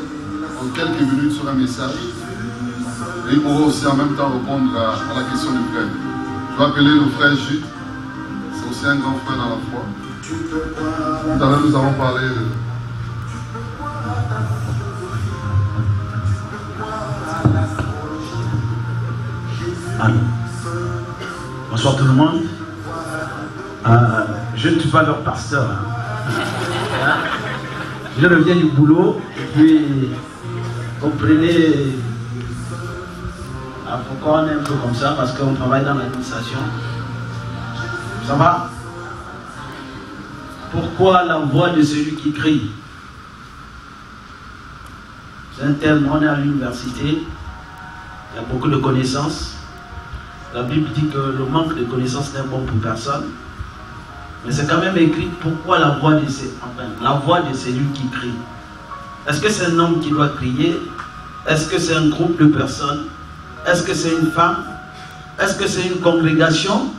en quelques minutes sur un message. Et il pourra aussi en même temps répondre à la question du frère. Je vais appeler le frère Jude. C'est aussi un grand frère dans la foi. Tout à l'heure, nous avons parlé de...
Allô. Bonsoir tout le monde. Je ne suis pas leur pasteur. Hein. Je reviens du boulot et puis comprenez, pourquoi on est un peu comme ça, parce qu'on travaille dans l'administration. Ça va? Pourquoi la voix de celui qui crie? C'est un terme, on est à l'université, il y a beaucoup de connaissances. La Bible dit que le manque de connaissances n'est bon pour personne. Mais c'est quand même écrit pourquoi la voix de celui qui crie. Est-ce que c'est un homme qui doit crier? Est-ce que c'est un groupe de personnes? Est-ce que c'est une femme? Est-ce que c'est une congrégation?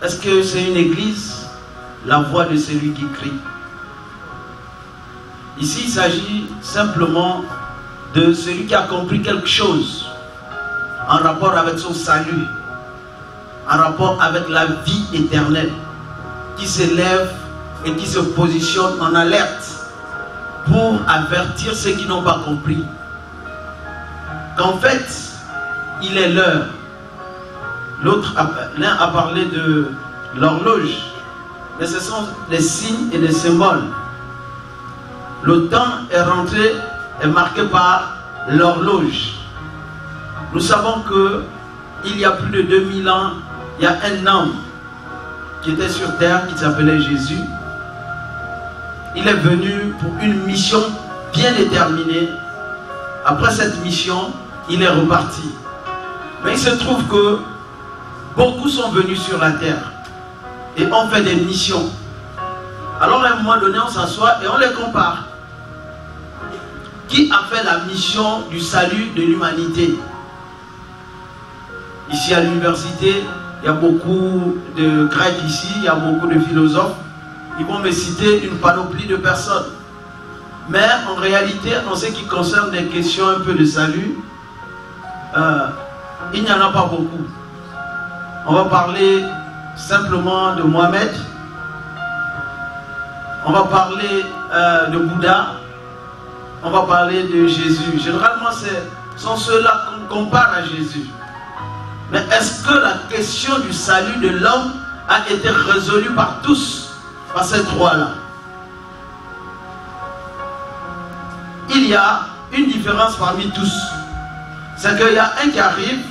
Est-ce que c'est une église? La voix de celui qui crie. Ici, il s'agit simplement de celui qui a compris quelque chose en rapport avec son salut, en rapport avec la vie éternelle, qui s'élève et qui se positionne en alerte pour avertir ceux qui n'ont pas compris qu'en fait, il est l'heure. L'un a parlé de l'horloge, mais ce sont les signes et les symboles. Le temps est rentré, est marqué par l'horloge. Nous savons que il y a plus de 2000 ans, il y a un homme qui était sur terre, qui s'appelait Jésus. Il est venu pour une mission bien déterminée. Après cette mission, il est reparti. Mais il se trouve que beaucoup sont venus sur la terre et ont fait des missions. Alors à un moment donné, on s'assoit et on les compare. Qui a fait la mission du salut de l'humanité? Ici à l'université, il y a beaucoup de Grecs ici, il y a beaucoup de philosophes. Ils vont me citer une panoplie de personnes. Mais en réalité, en ce qui concerne des questions un peu de salut, il n'y en a pas beaucoup. On va parler simplement de Mohamed. On va parler de Bouddha. On va parler de Jésus. Généralement, ce sont ceux-là qu'on compare à Jésus. Mais est-ce que la question du salut de l'homme a été résolue par tous, par ces trois-là? Il y a une différence parmi tous. C'est qu'il y a un qui arrive.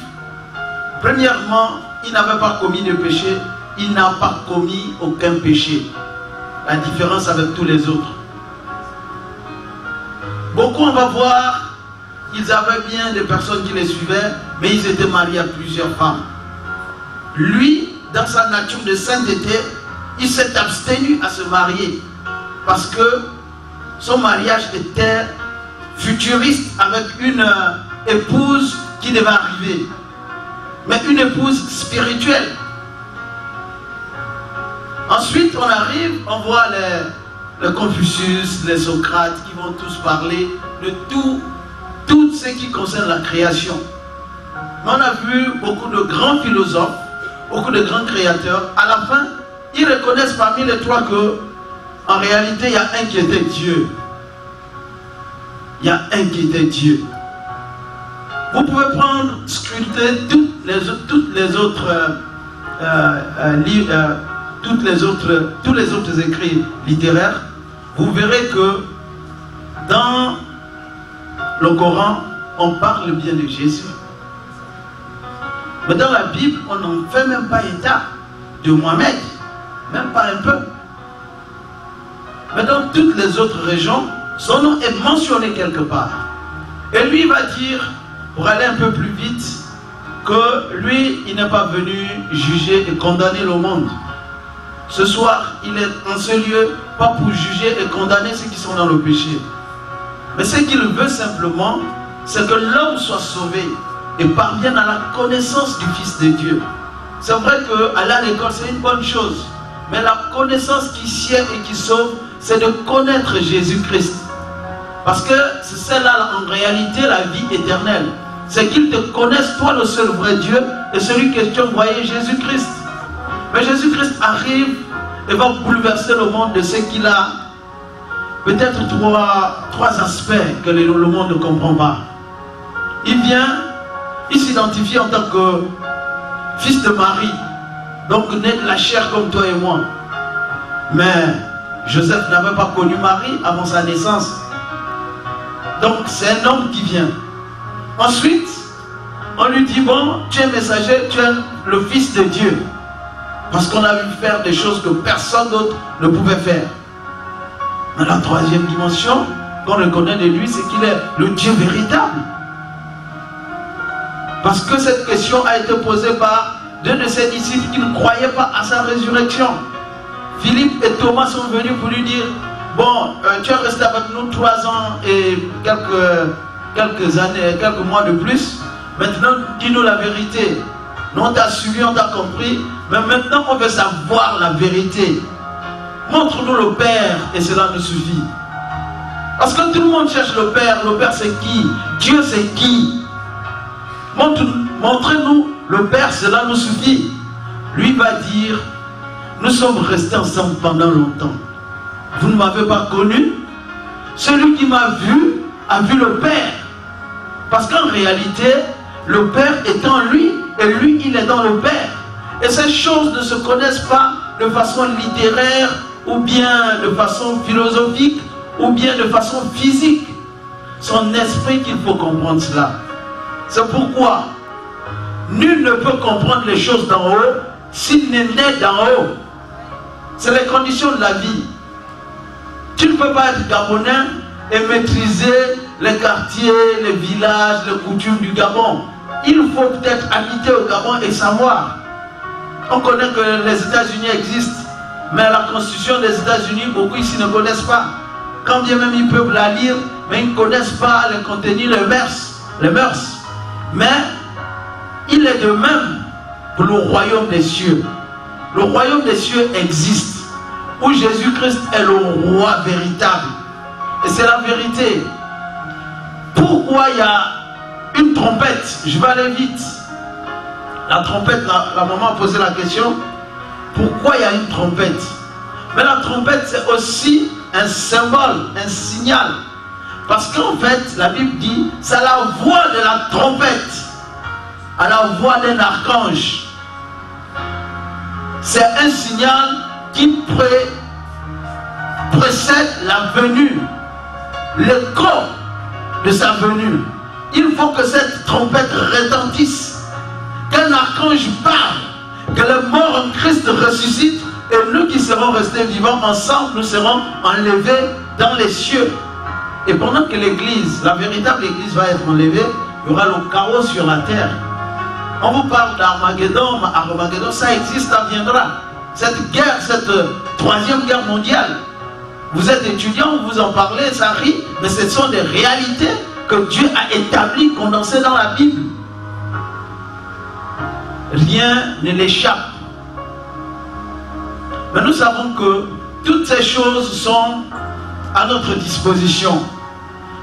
Premièrement, il n'avait pas commis de péché. Il n'a pas commis aucun péché. La différence avec tous les autres. Beaucoup, on va voir, ils avaient bien des personnes qui les suivaient, mais ils étaient mariés à plusieurs femmes. Lui, dans sa nature de sainteté, il s'est abstenu à se marier parce que son mariage était futuriste avec une épouse qui devait arriver, mais une épouse spirituelle. Ensuite, on arrive, on voit les Confucius, les Socrates qui vont tous parler de tout ce qui concerne la création. Mais on a vu beaucoup de grands philosophes, beaucoup de grands créateurs. À la fin, ils reconnaissent parmi les trois que, en réalité, il y a un qui était Dieu. Il y a un qui était Dieu. Vous pouvez prendre, scruter tous les autres écrits littéraires. Vous verrez que dans le Coran, on parle bien de Jésus. Mais dans la Bible, on n'en fait même pas état de Mohamed. Même pas un peu. Mais dans toutes les autres régions, son nom est mentionné quelque part. Et lui, il va dire, pour aller un peu plus vite, que lui, il n'est pas venu juger et condamner le monde. Ce soir, il est en ce lieu, pas pour juger et condamner ceux qui sont dans le péché. Mais ce qu'il veut simplement, c'est que l'homme soit sauvé et parvienne à la connaissance du Fils de Dieu. C'est vrai qu'aller à l'école, c'est une bonne chose. Mais la connaissance qui sied et qui sauve, c'est de connaître Jésus-Christ. Parce que c'est celle-là, en réalité, la vie éternelle. C'est qu'ils te connaissent, toi, le seul vrai Dieu, et celui que tu as envoyé, Jésus-Christ. Mais Jésus-Christ arrive et va bouleverser le monde de ce qu'il a. Peut-être trois aspects que le monde ne comprend pas. Il vient, il s'identifie en tant que fils de Marie, donc né de la chair comme toi et moi. Mais Joseph n'avait pas connu Marie avant sa naissance. Donc c'est un homme qui vient. Ensuite, on lui dit, bon, tu es messager, tu es le fils de Dieu. Parce qu'on a vu faire des choses que personne d'autre ne pouvait faire. Mais la troisième dimension qu'on reconnaît de lui, c'est qu'il est le Dieu véritable. Parce que cette question a été posée par deux de ses disciples qui ne croyaient pas à sa résurrection. Philippe et Thomas sont venus pour lui dire, bon, tu es resté avec nous 3 ans et quelques années, quelques mois de plus. Maintenant, dis-nous la vérité. Nous, on t'a suivi, on t'a compris, mais maintenant, on veut savoir la vérité. Montre-nous le Père et cela nous suffit. Parce que tout le monde cherche le Père. Le Père, c'est qui? Dieu, c'est qui? Montrez-nous le Père, cela nous suffit. Lui va dire, nous sommes restés ensemble pendant longtemps. Vous ne m'avez pas connu. Celui qui m'a vu a vu le Père. Parce qu'en réalité, le Père est en lui et lui, il est dans le Père. Et ces choses ne se connaissent pas de façon littéraire ou bien de façon philosophique ou bien de façon physique. Son esprit qu'il faut comprendre cela. C'est pourquoi nul ne peut comprendre les choses d'en haut s'il n'est né d'en haut. C'est les conditions de la vie. Tu ne peux pas être Gabonais et maîtriser les quartiers, les villages, les coutumes du Gabon. Il faut peut-être habiter au Gabon et savoir. On connaît que les États-Unis existent, mais la constitution des États-Unis, beaucoup ici ne connaissent pas. Quand bien même ils peuvent la lire, mais ils ne connaissent pas les contenus, les mœurs. Mais il est de même pour le royaume des cieux. Le royaume des cieux existe, où Jésus-Christ est le roi véritable. Et c'est la vérité. Pourquoi il y a une trompette? Je vais aller vite. La trompette, la maman a posé la question. Pourquoi il y a une trompette? Mais la trompette, c'est aussi un symbole, un signal. Parce qu'en fait, la Bible dit, c'est la voix de la trompette, à la voix d'un archange. C'est un signal qui précède la venue, l'écho de sa venue. Il faut que cette trompette retentisse, qu'un archange parle, que les morts en Christ ressuscitent, et nous qui serons restés vivants ensemble, nous serons enlevés dans les cieux. Et pendant que l'église, la véritable église va être enlevée, il y aura le chaos sur la terre. On vous parle d'Armageddon, Armageddon, ça existe, ça viendra. Cette guerre, cette troisième guerre mondiale, vous êtes étudiants, vous en parlez, ça rit, mais ce sont des réalités que Dieu a établies, condensées dans la Bible. Rien ne l'échappe. Mais nous savons que toutes ces choses sont à notre disposition.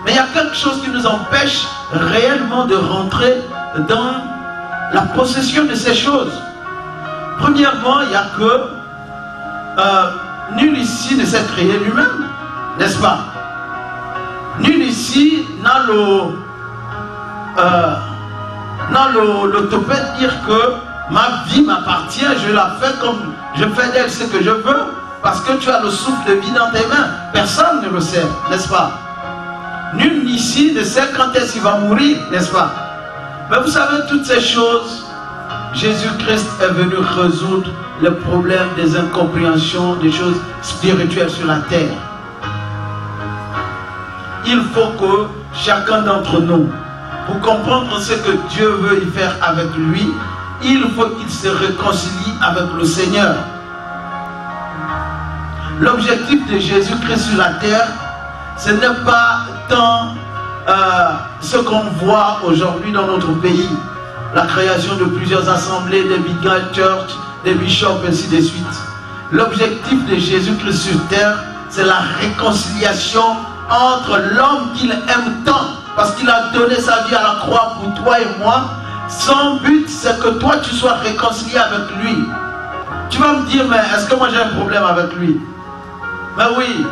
Mais il y a quelque chose qui nous empêche réellement de rentrer dans la possession de ces choses. Premièrement, il y a que nul ici ne s'est créé lui-même, n'est-ce pas? Nul ici n'a le topet de dire que ma vie m'appartient, je la fais comme je fais d'elle ce que je veux, parce que tu as le souffle de vie dans tes mains. Personne ne le sait, n'est-ce pas? Nul ici ne sait quand est-ce qu'il va mourir, n'est-ce pas? Mais vous savez, toutes ces choses, Jésus-Christ est venu résoudre les problèmes des incompréhensions, des choses spirituelles sur la terre. Il faut que chacun d'entre nous, pour comprendre ce que Dieu veut y faire avec lui, il faut qu'il se réconcilie avec le Seigneur. L'objectif de Jésus-Christ sur la terre, ce n'est pas tant ce qu'on voit aujourd'hui dans notre pays, la création de plusieurs assemblées, des big church, des bishops, ainsi de suite. L'objectif de Jésus-Christ sur terre, c'est la réconciliation entre l'homme qu'il aime tant, parce qu'il a donné sa vie à la croix pour toi et moi. Son but, c'est que toi, tu sois réconcilié avec lui. Tu vas me dire, mais est-ce que moi j'ai un problème avec lui? Mais oui,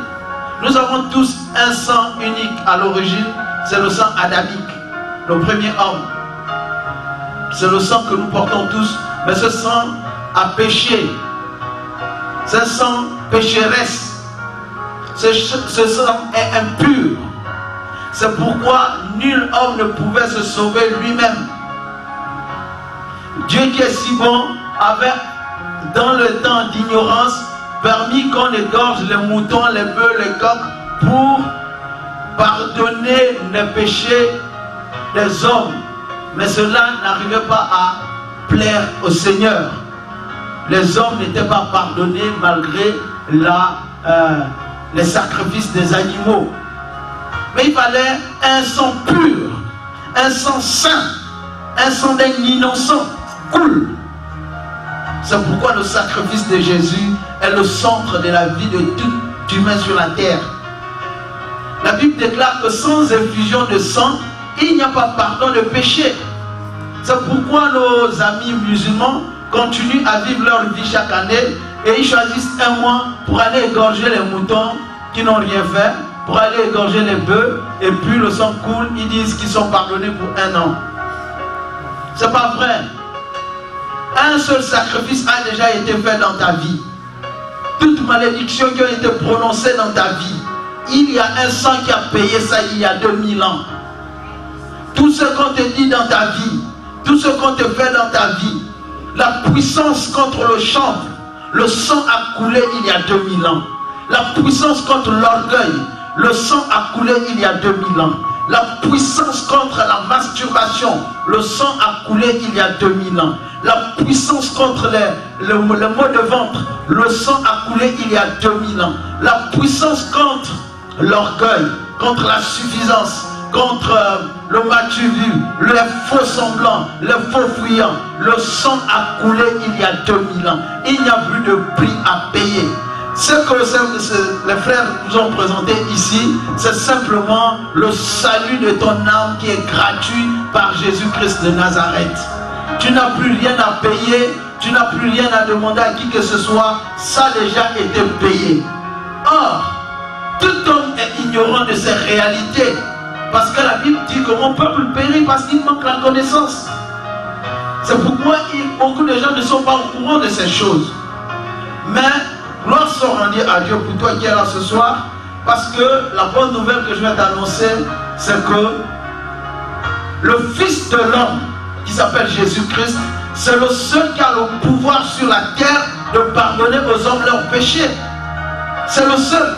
nous avons tous un sang unique à l'origine, c'est le sang adamique, le premier homme. C'est le sang que nous portons tous mais ce sang a péché. Ce sang pécheresse. Ce sang est impur. C'est pourquoi nul homme ne pouvait se sauver lui-même. Dieu qui est si bon avait, dans le temps d'ignorance, permis qu'on égorge les moutons, les bœufs, les coqs pour pardonner les péchés des hommes. Mais cela n'arrivait pas à plaire au Seigneur. Les hommes n'étaient pas pardonnés malgré les sacrifices des animaux. Mais il fallait un sang pur, un sang saint, un sang d'un innocent, cool. C'est pourquoi le sacrifice de Jésus est le centre de la vie de tout humain sur la terre. La Bible déclare que sans effusion de sang, il n'y a pas pardon de péché. C'est pourquoi nos amis musulmans continuent à vivre leur vie chaque année et ils choisissent un mois pour aller égorger les moutons qui n'ont rien fait, pour aller égorger les bœufs, et puis le sang coule, ils disent qu'ils sont pardonnés pour un an. C'est pas vrai. Un seul sacrifice a déjà été fait dans ta vie. Toutes malédictions qui ont été prononcées dans ta vie, il y a un sang qui a payé ça il y a 2000 ans. Tout ce qu'on te dit dans ta vie, tout ce qu'on te fait dans ta vie, la puissance contre le chanvre, le sang a coulé il y a 2000 ans. La puissance contre l'orgueil, le sang a coulé il y a 2000 ans. La puissance contre la masturbation, le sang a coulé il y a 2000 ans. La puissance contre le maux de ventre, le sang a coulé il y a 2000 ans. La puissance contre l'orgueil, contre la suffisance, contre le matu vu, les faux semblants, les faux fuyants, le sang a coulé il y a 2000 ans. Il n'y a plus de prix à payer. Ce que les frères nous ont présenté ici, c'est simplement le salut de ton âme qui est gratuit par Jésus-Christ de Nazareth. Tu n'as plus rien à payer, tu n'as plus rien à demander à qui que ce soit, ça a déjà été payé. Or, tout homme est ignorant de ces réalités, parce que la Bible dit que mon peuple périt parce qu'il manque la connaissance. C'est pourquoi beaucoup de gens ne sont pas au courant de ces choses. Mais gloire soit rendue à Dieu pour toi qui es là ce soir, parce que la bonne nouvelle que je vais t'annoncer, c'est que le Fils de l'homme, qui s'appelle Jésus-Christ, c'est le seul qui a le pouvoir sur la terre de pardonner aux hommes leurs péchés. C'est le seul.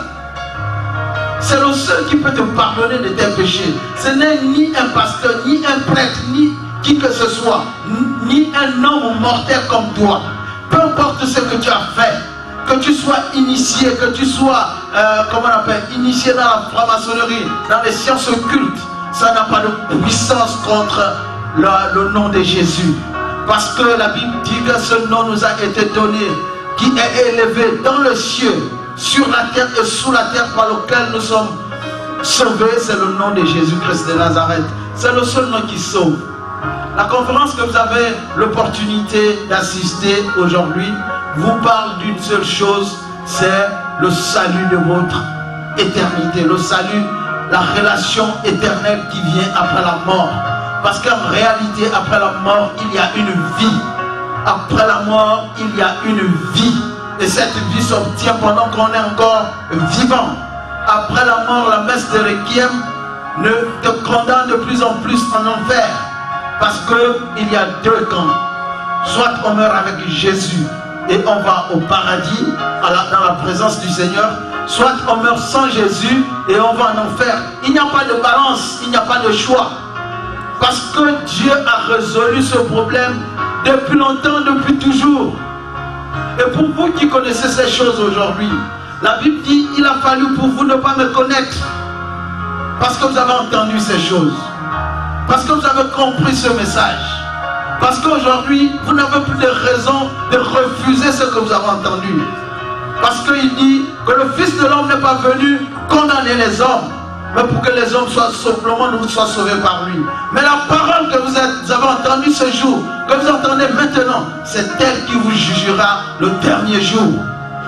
C'est le seul qui peut te pardonner de tes péchés. Ce n'est ni un pasteur, ni un prêtre, ni qui que ce soit, ni un homme mortel comme toi. Peu importe ce que tu as fait, que tu sois initié, que tu sois, comment on appelle, initié dans la franc-maçonnerie, dans les sciences occultes, ça n'a pas de puissance contre le nom de Jésus. Parce que la Bible dit que ce nom nous a été donné, qui est élevé dans le ciel, sur la terre et sous la terre, par lequel nous sommes sauvés, c'est le nom de Jésus-Christ de Nazareth. C'est le seul nom qui sauve. La conférence que vous avez l'opportunité d'assister aujourd'hui vous parle d'une seule chose, c'est le salut de votre éternité, le salut, la relation éternelle qui vient après la mort. Parce qu'en réalité, après la mort, il y a une vie. Après la mort, il y a une vie. Et cette vie s'obtient pendant qu'on est encore vivant. Après la mort, la messe de Requiem ne te condamne de plus en plus en enfer. Parce qu'il y a deux camps. Soit on meurt avec Jésus et on va au paradis, dans la présence du Seigneur. Soit on meurt sans Jésus et on va en enfer. Il n'y a pas de balance, il n'y a pas de choix. Parce que Dieu a résolu ce problème depuis longtemps, depuis toujours. Et pour vous qui connaissez ces choses aujourd'hui, la Bible dit, il a fallu pour vous ne pas me connaître. Parce que vous avez entendu ces choses. Parce que vous avez compris ce message. Parce qu'aujourd'hui, vous n'avez plus de raison de refuser ce que vous avez entendu. Parce qu'il dit que le Fils de l'homme n'est pas venu condamner les hommes, mais pour que les hommes soient simplement soient sauvés par lui. Mais la parole que vous avez entendue ce jour, que vous entendez maintenant, c'est elle qui vous jugera le dernier jour.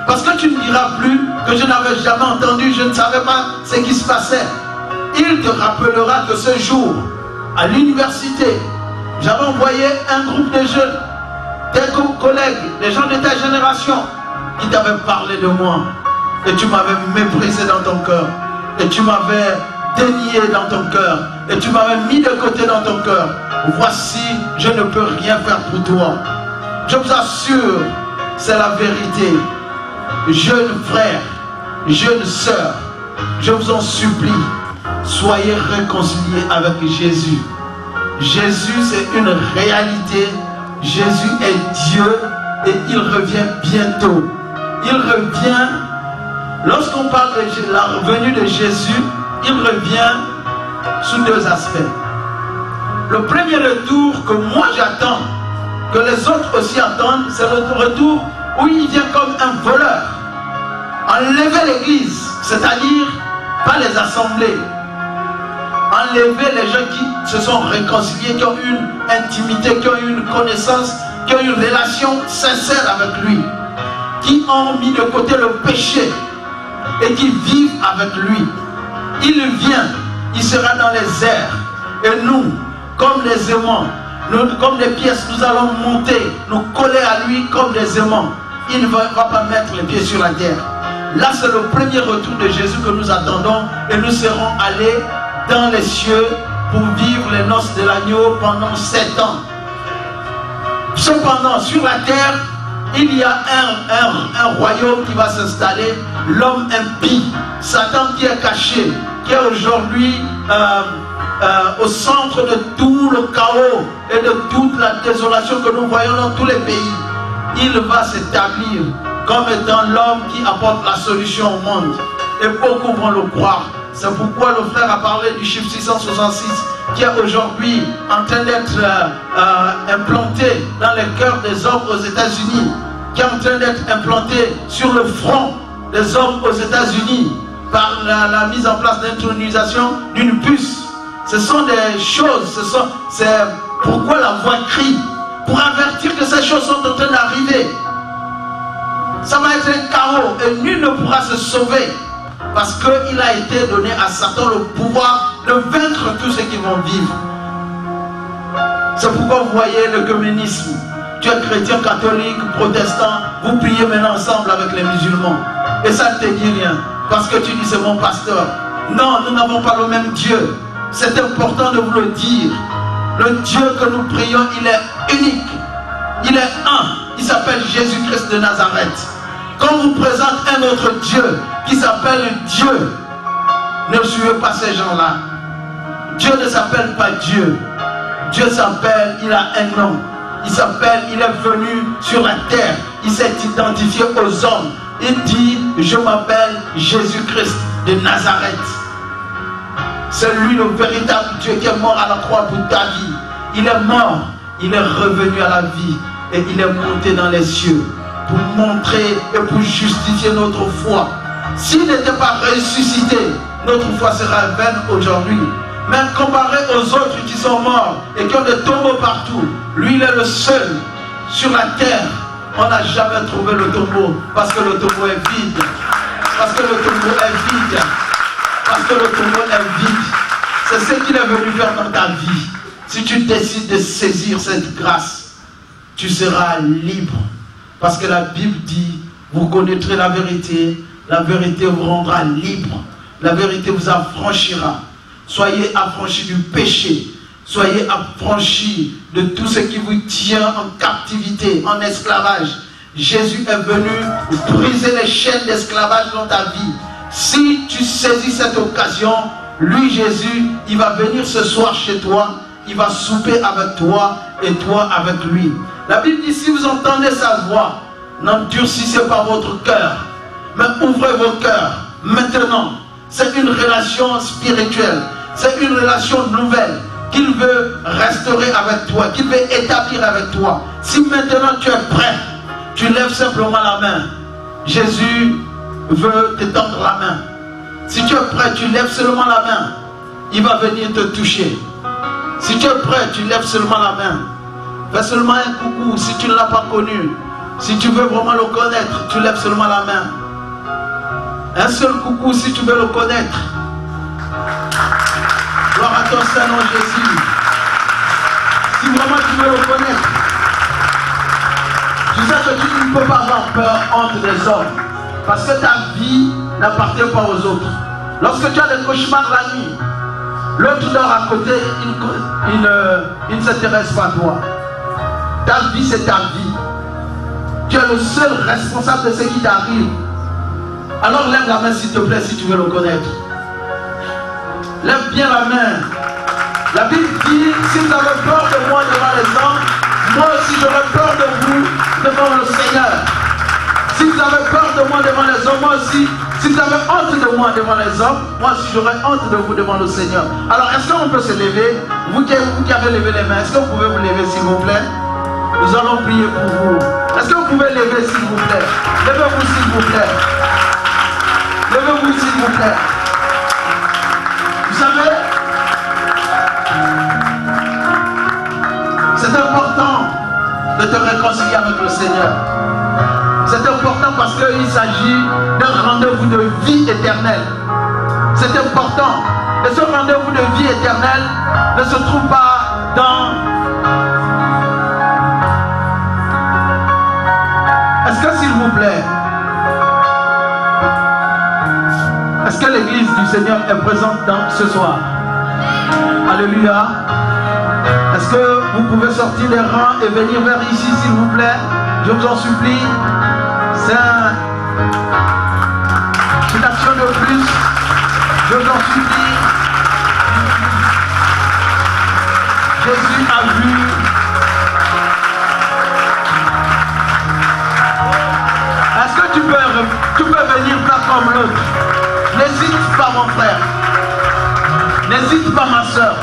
Parce que tu ne diras plus que je n'avais jamais entendu, je ne savais pas ce qui se passait. Il te rappellera que ce jour, à l'université, j'avais envoyé un groupe de jeunes tes collègues, les gens de ta génération qui t'avaient parlé de moi, et tu m'avais méprisé dans ton cœur, et tu m'avais dénié dans ton cœur, et tu m'avais mis de côté dans ton cœur. Voici, je ne peux rien faire pour toi. Je vous assure, c'est la vérité. Jeunes frères, jeunes sœurs, je vous en supplie, soyez réconciliés avec Jésus. Jésus, c'est une réalité. Jésus est Dieu et il revient bientôt. Il revient, lorsqu'on parle de la revenue de Jésus, il revient sous deux aspects. Le premier retour que moi j'attends, que les autres aussi attendent, c'est le retour où il vient comme un voleur. Enlever l'église, c'est-à-dire pas les assemblées. Enlever les gens qui se sont réconciliés, qui ont une intimité, qui ont une connaissance, qui ont une relation sincère avec lui, qui ont mis de côté le péché et qui vivent avec lui. Il vient, il sera dans les airs et nous, comme des aimants, comme des pièces, nous allons monter, nous coller à lui comme des aimants. Il ne va pas mettre les pieds sur la terre. Là, c'est le premier retour de Jésus que nous attendons et nous serons allés dans les cieux pour vivre les noces de l'agneau pendant 7 ans. Cependant, sur la terre, il y a un royaume qui va s'installer, l'homme impie, Satan qui est caché, qui est aujourd'hui au centre de tout le chaos et de toute la désolation que nous voyons dans tous les pays. Il va s'établir comme étant l'homme qui apporte la solution au monde. Et beaucoup vont le croire. C'est pourquoi le frère a parlé du chiffre 666 qui est aujourd'hui en train d'être implanté dans les cœurs des hommes aux États-Unis, qui est en train d'être implanté sur le front des hommes aux États-Unis par la mise en place d'intronisation d'une puce. Ce sont des choses, c'est pourquoi la voix crie, pour avertir que ces choses sont en train d'arriver. Ça va être un chaos et nul ne pourra se sauver parce qu'il a été donné à Satan le pouvoir de vaincre tous ceux qui vont vivre. C'est pourquoi vous voyez l'œcuménisme. Tu es chrétien, catholique, protestant, vous priez maintenant ensemble avec les musulmans. Et ça ne te dit rien parce que tu dis c'est mon pasteur. Non, nous n'avons pas le même Dieu. C'est important de vous le dire. Le Dieu que nous prions, il est unique. Il est un. Il s'appelle Jésus-Christ de Nazareth. Quand on vous présente un autre Dieu qui s'appelle Dieu, ne suivez pas ces gens-là. Dieu ne s'appelle pas Dieu. Dieu s'appelle, il a un nom. Il s'appelle, il est venu sur la terre. Il s'est identifié aux hommes. Il dit, je m'appelle Jésus-Christ de Nazareth. C'est lui le véritable Dieu qui est mort à la croix pour ta vie. Il est mort, il est revenu à la vie et il est monté dans les cieux pour montrer et pour justifier notre foi. S'il n'était pas ressuscité, notre foi sera vaine aujourd'hui. Mais comparé aux autres qui sont morts et qui ont des tombeaux partout, lui il est le seul sur la terre. On n'a jamais trouvé le tombeau parce que le tombeau est vide. Parce que le tombeau est vide. Parce que le tombeau est vide. C'est ce qu'il est venu faire dans ta vie. Si tu décides de saisir cette grâce, tu seras libre. Parce que la Bible dit, vous connaîtrez la vérité vous rendra libre. La vérité vous affranchira. Soyez affranchis du péché. Soyez affranchis de tout ce qui vous tient en captivité, en esclavage. Jésus est venu briser les chaînes d'esclavage dans ta vie. Si tu saisis cette occasion, lui Jésus, il va venir ce soir chez toi, il va souper avec toi et toi avec lui. La Bible dit, si vous entendez sa voix, n'endurcissez pas votre cœur, mais ouvrez vos cœurs. Maintenant, c'est une relation spirituelle, c'est une relation nouvelle qu'il veut restaurer avec toi, qu'il veut établir avec toi. Si maintenant tu es prêt, tu lèves simplement la main. Jésus veut te tendre la main. Si tu es prêt, tu lèves seulement la main. Il va venir te toucher. Si tu es prêt, tu lèves seulement la main. Fais seulement un coucou si tu ne l'as pas connu. Si tu veux vraiment le connaître, tu lèves seulement la main. Un seul coucou si tu veux le connaître. Gloire à ton Saint-Nom Jésus. Si vraiment tu veux le connaître, faut pas avoir peur, honte des hommes. Parce que ta vie n'appartient pas aux autres. Lorsque tu as des cauchemars la nuit, l'autre dort à côté, il ne s'intéresse pas à toi. Ta vie, c'est ta vie. Tu es le seul responsable de ce qui t'arrive. Alors lève la main s'il te plaît si tu veux le connaître. Lève bien la main. La Bible dit, si vous avez peur de moi devant les hommes, moi aussi j'aurai peur de vous devant le Seigneur. Si vous avez peur de moi devant les hommes, moi aussi, si vous avez honte de moi devant les hommes, moi aussi j'aurai honte de vous devant le Seigneur. Alors est-ce qu'on peut se lever? Vous qui avez levé les mains, est-ce que vous pouvez vous lever s'il vous plaît? Nous allons prier pour vous. Est-ce que vous pouvez lever s'il vous plaît? Levez-vous s'il vous plaît. Levez-vous s'il vous plaît. Vous savez, c'est important de te réconcilier avec le Seigneur. C'est important parce qu'il s'agit d'un rendez-vous de vie éternelle. C'est important. Et ce rendez-vous de vie éternelle ne se trouve pas dans... Est-ce que s'il vous plaît, est-ce que l'église du Seigneur est présente ce soir? Alléluia. Est-ce que vous pouvez sortir des rangs et venir vers ici s'il vous plaît? Je vous en supplie. C'est une action de plus. Je vous en supplie. Jésus a vu. Est-ce que tu peux venir pas comme l'autre? N'hésite pas mon frère. N'hésite pas ma soeur.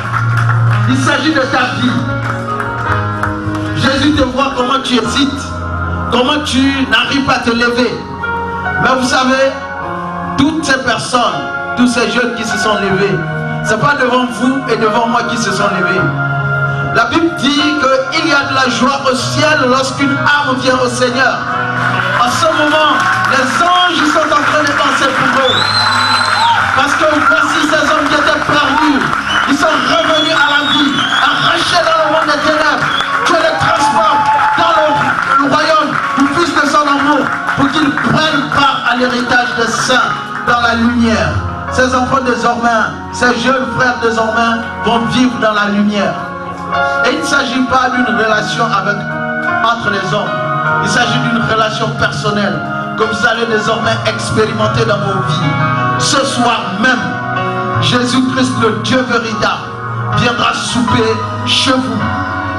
Il s'agit de ta vie. Jésus te voit comment tu hésites. Comment tu n'arrives pas à te lever. Mais vous savez, toutes ces personnes, tous ces jeunes qui se sont levés, ce n'est pas devant vous et devant moi qui se sont levés. La Bible dit qu'il y a de la joie au ciel lorsqu'une âme vient au Seigneur. En ce moment, les anges sont en train de danser pour eux. Parce que voici ces hommes qui étaient perdus. Ils sont revenus à la vie, arrachés dans le monde des ténèbres. Tu les transportes dans le royaume du Fils de son amour pour qu'ils prennent part à l'héritage des saints dans la lumière. Ces enfants désormais, ces jeunes frères désormais vont vivre dans la lumière. Et il ne s'agit pas d'une relation entre les hommes. Il s'agit d'une relation personnelle que vous allez désormais expérimenter dans vos vies. Ce soir même, Jésus-Christ, le Dieu véritable, viendra souper chez vous.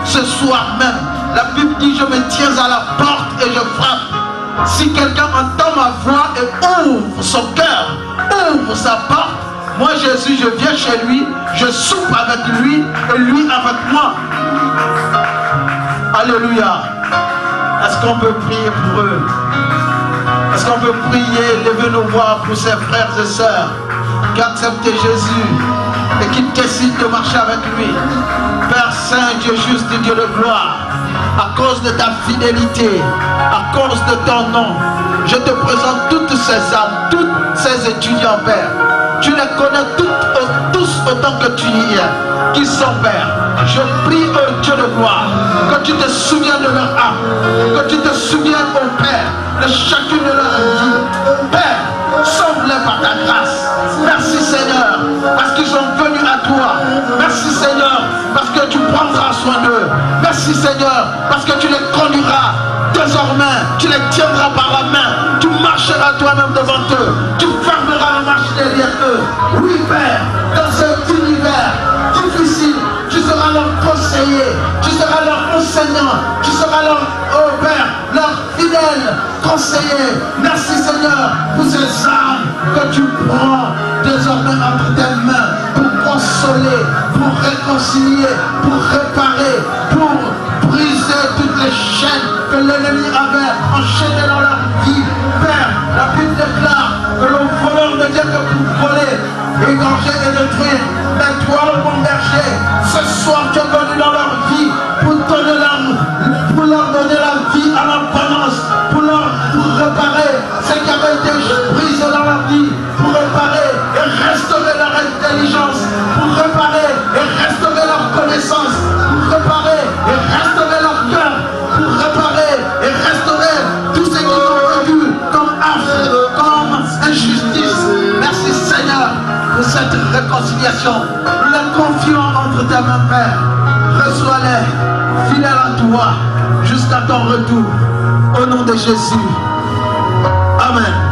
Ce soir même, la Bible dit, je me tiens à la porte et je frappe. Si quelqu'un entend ma voix et ouvre son cœur, ouvre sa porte, moi Jésus, je viens chez lui, je soupe avec lui et lui avec moi. Alléluia. Est-ce qu'on peut prier pour eux? Est-ce qu'on peut prier, lever nos voix pour ses frères et sœurs qui acceptent Jésus et qui décident de marcher avec lui? Père Saint, Dieu juste, Dieu de gloire, à cause de ta fidélité, à cause de ton nom, je te présente toutes ces âmes, tous ces étudiants, Père. Tu les connais tous autant que tu y es, qui sont, Père. Je prie, Dieu de gloire, que tu te souviennes de leur âme, que tu te souviennes, mon Père, de chacune de leurs vies. Père, sauve-les par ta grâce. Merci Seigneur, parce qu'ils sont venus à toi. Merci Seigneur, parce que tu prendras soin d'eux. Merci Seigneur, parce que tu les conduiras. Désormais, tu les tiendras par la main. Tu marcheras toi-même devant eux. Tu fermeras la marche derrière eux. Oui Père, dans cet univers difficile, tu seras leur conseiller, tu seras leur enseignant, tu seras leur, oh Père, leur fidèle conseiller. Merci Seigneur pour ces âmes que tu prends désormais entre tes mains pour consoler, pour réconcilier, pour réparer, pour briser toutes les chaînes que l'ennemi avait enchaînées dans leur vie. Père, la Bible déclare que le voleur ne vient que pour voler, égorger et détruire. Mais toi, le bon berger, ce soir tu es venu dans leur vie pour leur donner la vie à l'abondance, pour réparer ce qui avait été brisé dans leur vie, pour réparer et restaurer leur intelligence, pour réparer et restaurer leur connaissance, pour réparer et restaurer leur cœur, pour réparer et restaurer tous ces situation. Nous les confions entre tes mains, Père. Reçois-les, fidèles à toi, jusqu'à ton retour. Au nom de Jésus. Amen.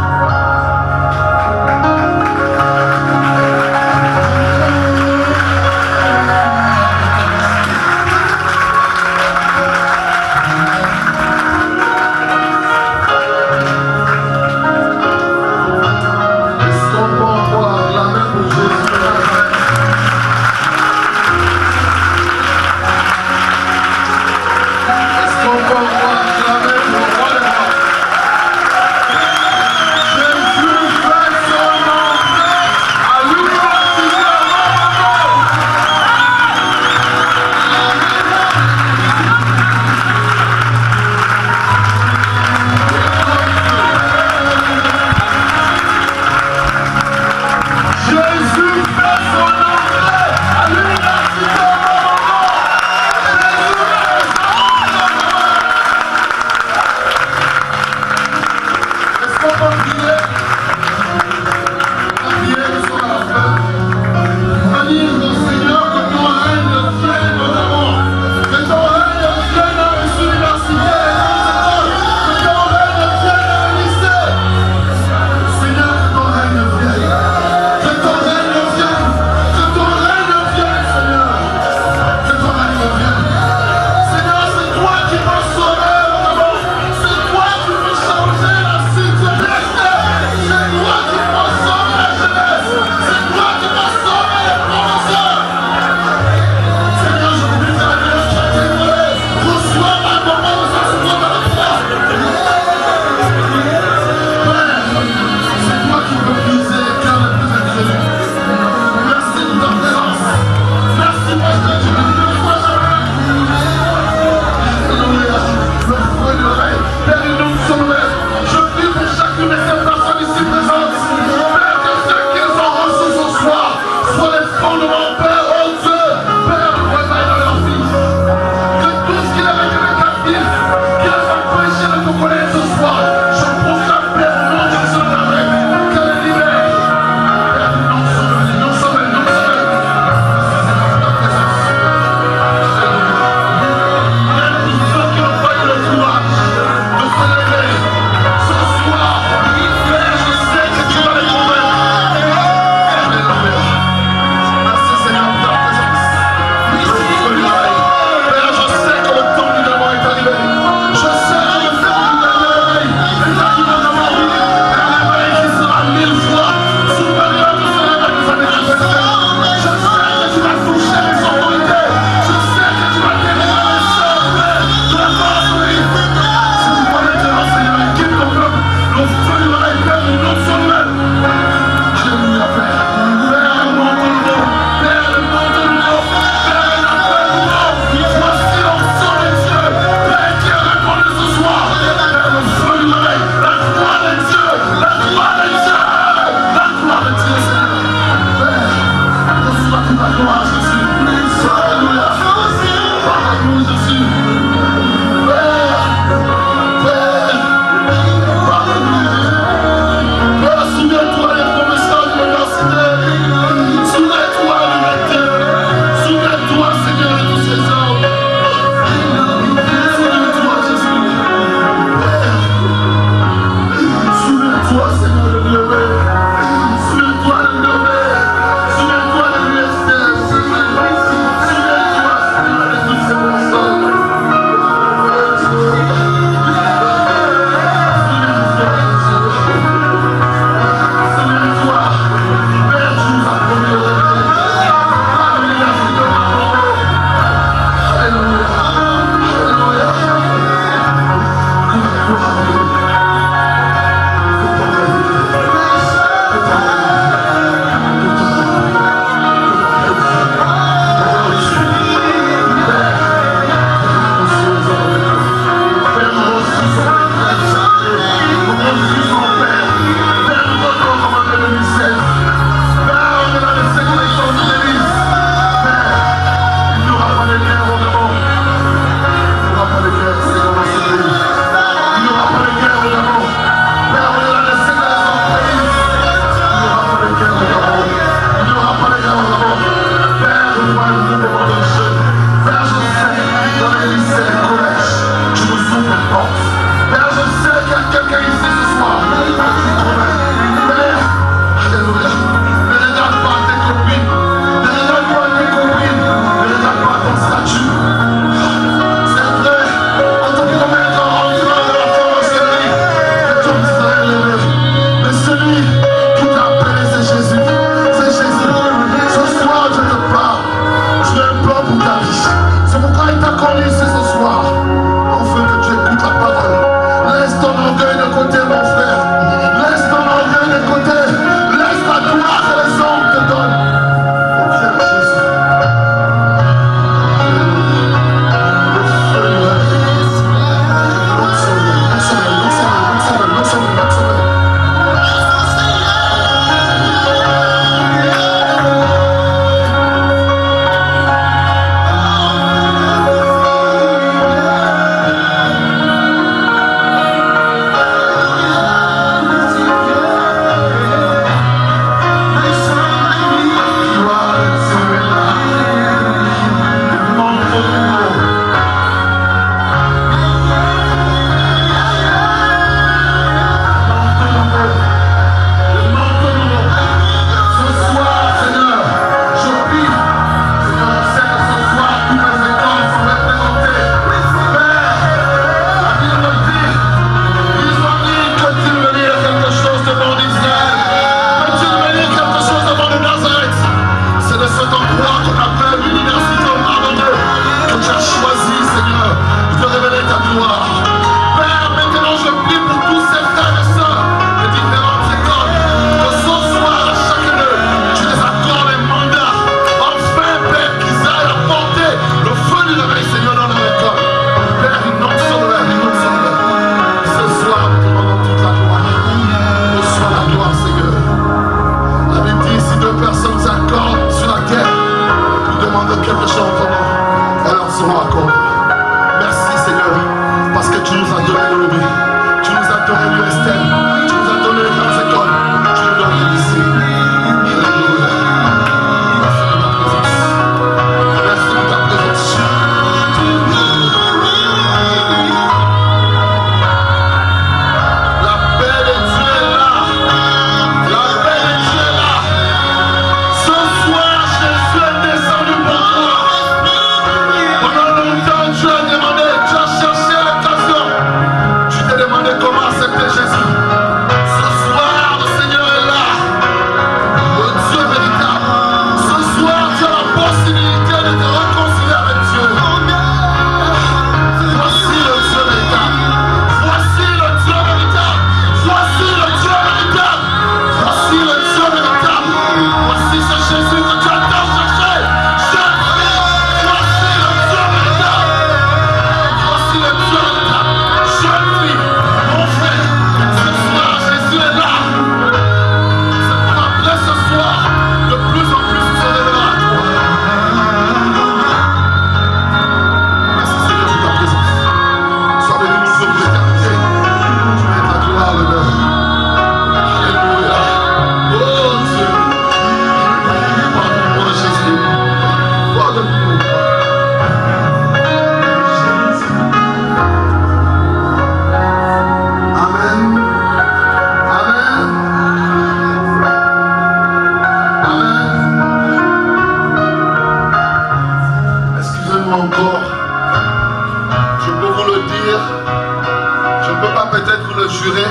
le jurer,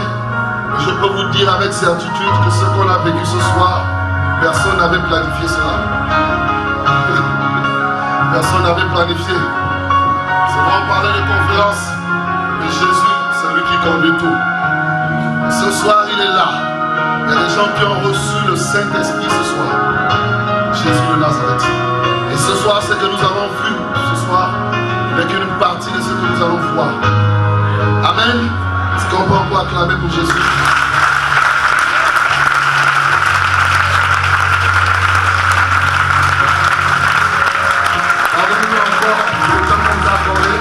je peux vous dire avec certitude que ce qu'on a vécu ce soir, personne n'avait planifié cela. Personne n'avait planifié. C'est vrai, on parlait de conférences, mais Jésus, c'est lui qui conduit tout. Et ce soir, il est là. Il y a des gens qui ont reçu le Saint-Esprit ce soir. Jésus de Nazareth. Et ce soir, ce que nous avons vu ce soir n'est qu'une partie de ce que nous allons voir. Amen. Est-ce qu'on peut encore acclamer pour Jésus? Pardonnez-nous encore pour le temps qu'on nous a accordé.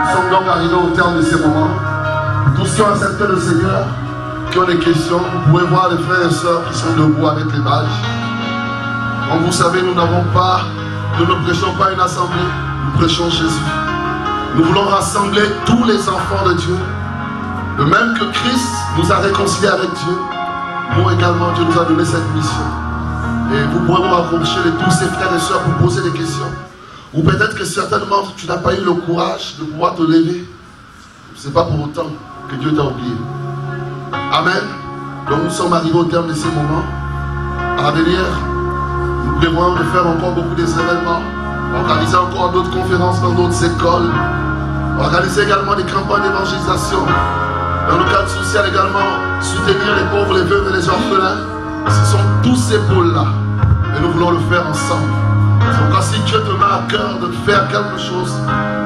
Nous sommes donc arrivés au terme de ces moments. Tous ceux qui ont accepté le Seigneur, qui ont des questions, vous pouvez voir les frères et sœurs qui sont debout avec les badges. Comme vous savez, nous ne prêchons pas une assemblée, nous prêchons Jésus. Nous voulons rassembler tous les enfants de Dieu. De même que Christ nous a réconciliés avec Dieu, nous également, Dieu nous a donné cette mission. Et vous pourrez vous rapprocher de tous ces frères et sœurs pour poser des questions. Ou peut-être que certainement tu n'as pas eu le courage de pouvoir te lever. Ce n'est pas pour autant que Dieu t'a oublié. Amen. Donc nous sommes arrivés au terme de ces moments. À l'avenir, nous prévoyons de faire encore beaucoup d'événements, organiser encore d'autres conférences dans d'autres écoles, organiser également des campagnes d'évangélisation. Dans le cadre social également, soutenir les pauvres, les veuves et les orphelins. Ce sont tous ces pôles-là. Et nous voulons le faire ensemble. Donc si Dieu te met à cœur de faire quelque chose,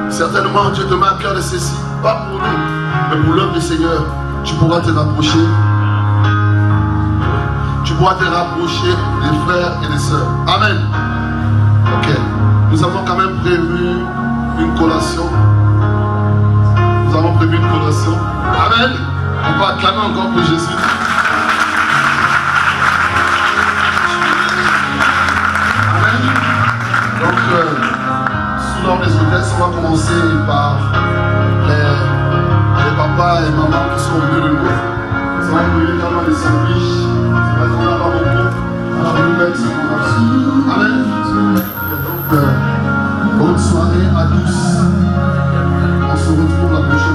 certainement Dieu te met à cœur de ceci, pas pour nous, mais pour l'œuvre du Seigneur, tu pourras te rapprocher. Tu pourras te rapprocher des frères et des sœurs. Amen. Ok. Nous avons quand même prévu une collation. Nous avons prévu une collation. Amen. On va acclamer encore pour Jésus. Amen. Donc, sous l'ordre des hôtesses, on va commencer par les papas et mamans qui sont venus de nous. Nous allons donner également des sandwichs. Amen. Donc, bonne soirée à tous. On se retrouve la prochaine.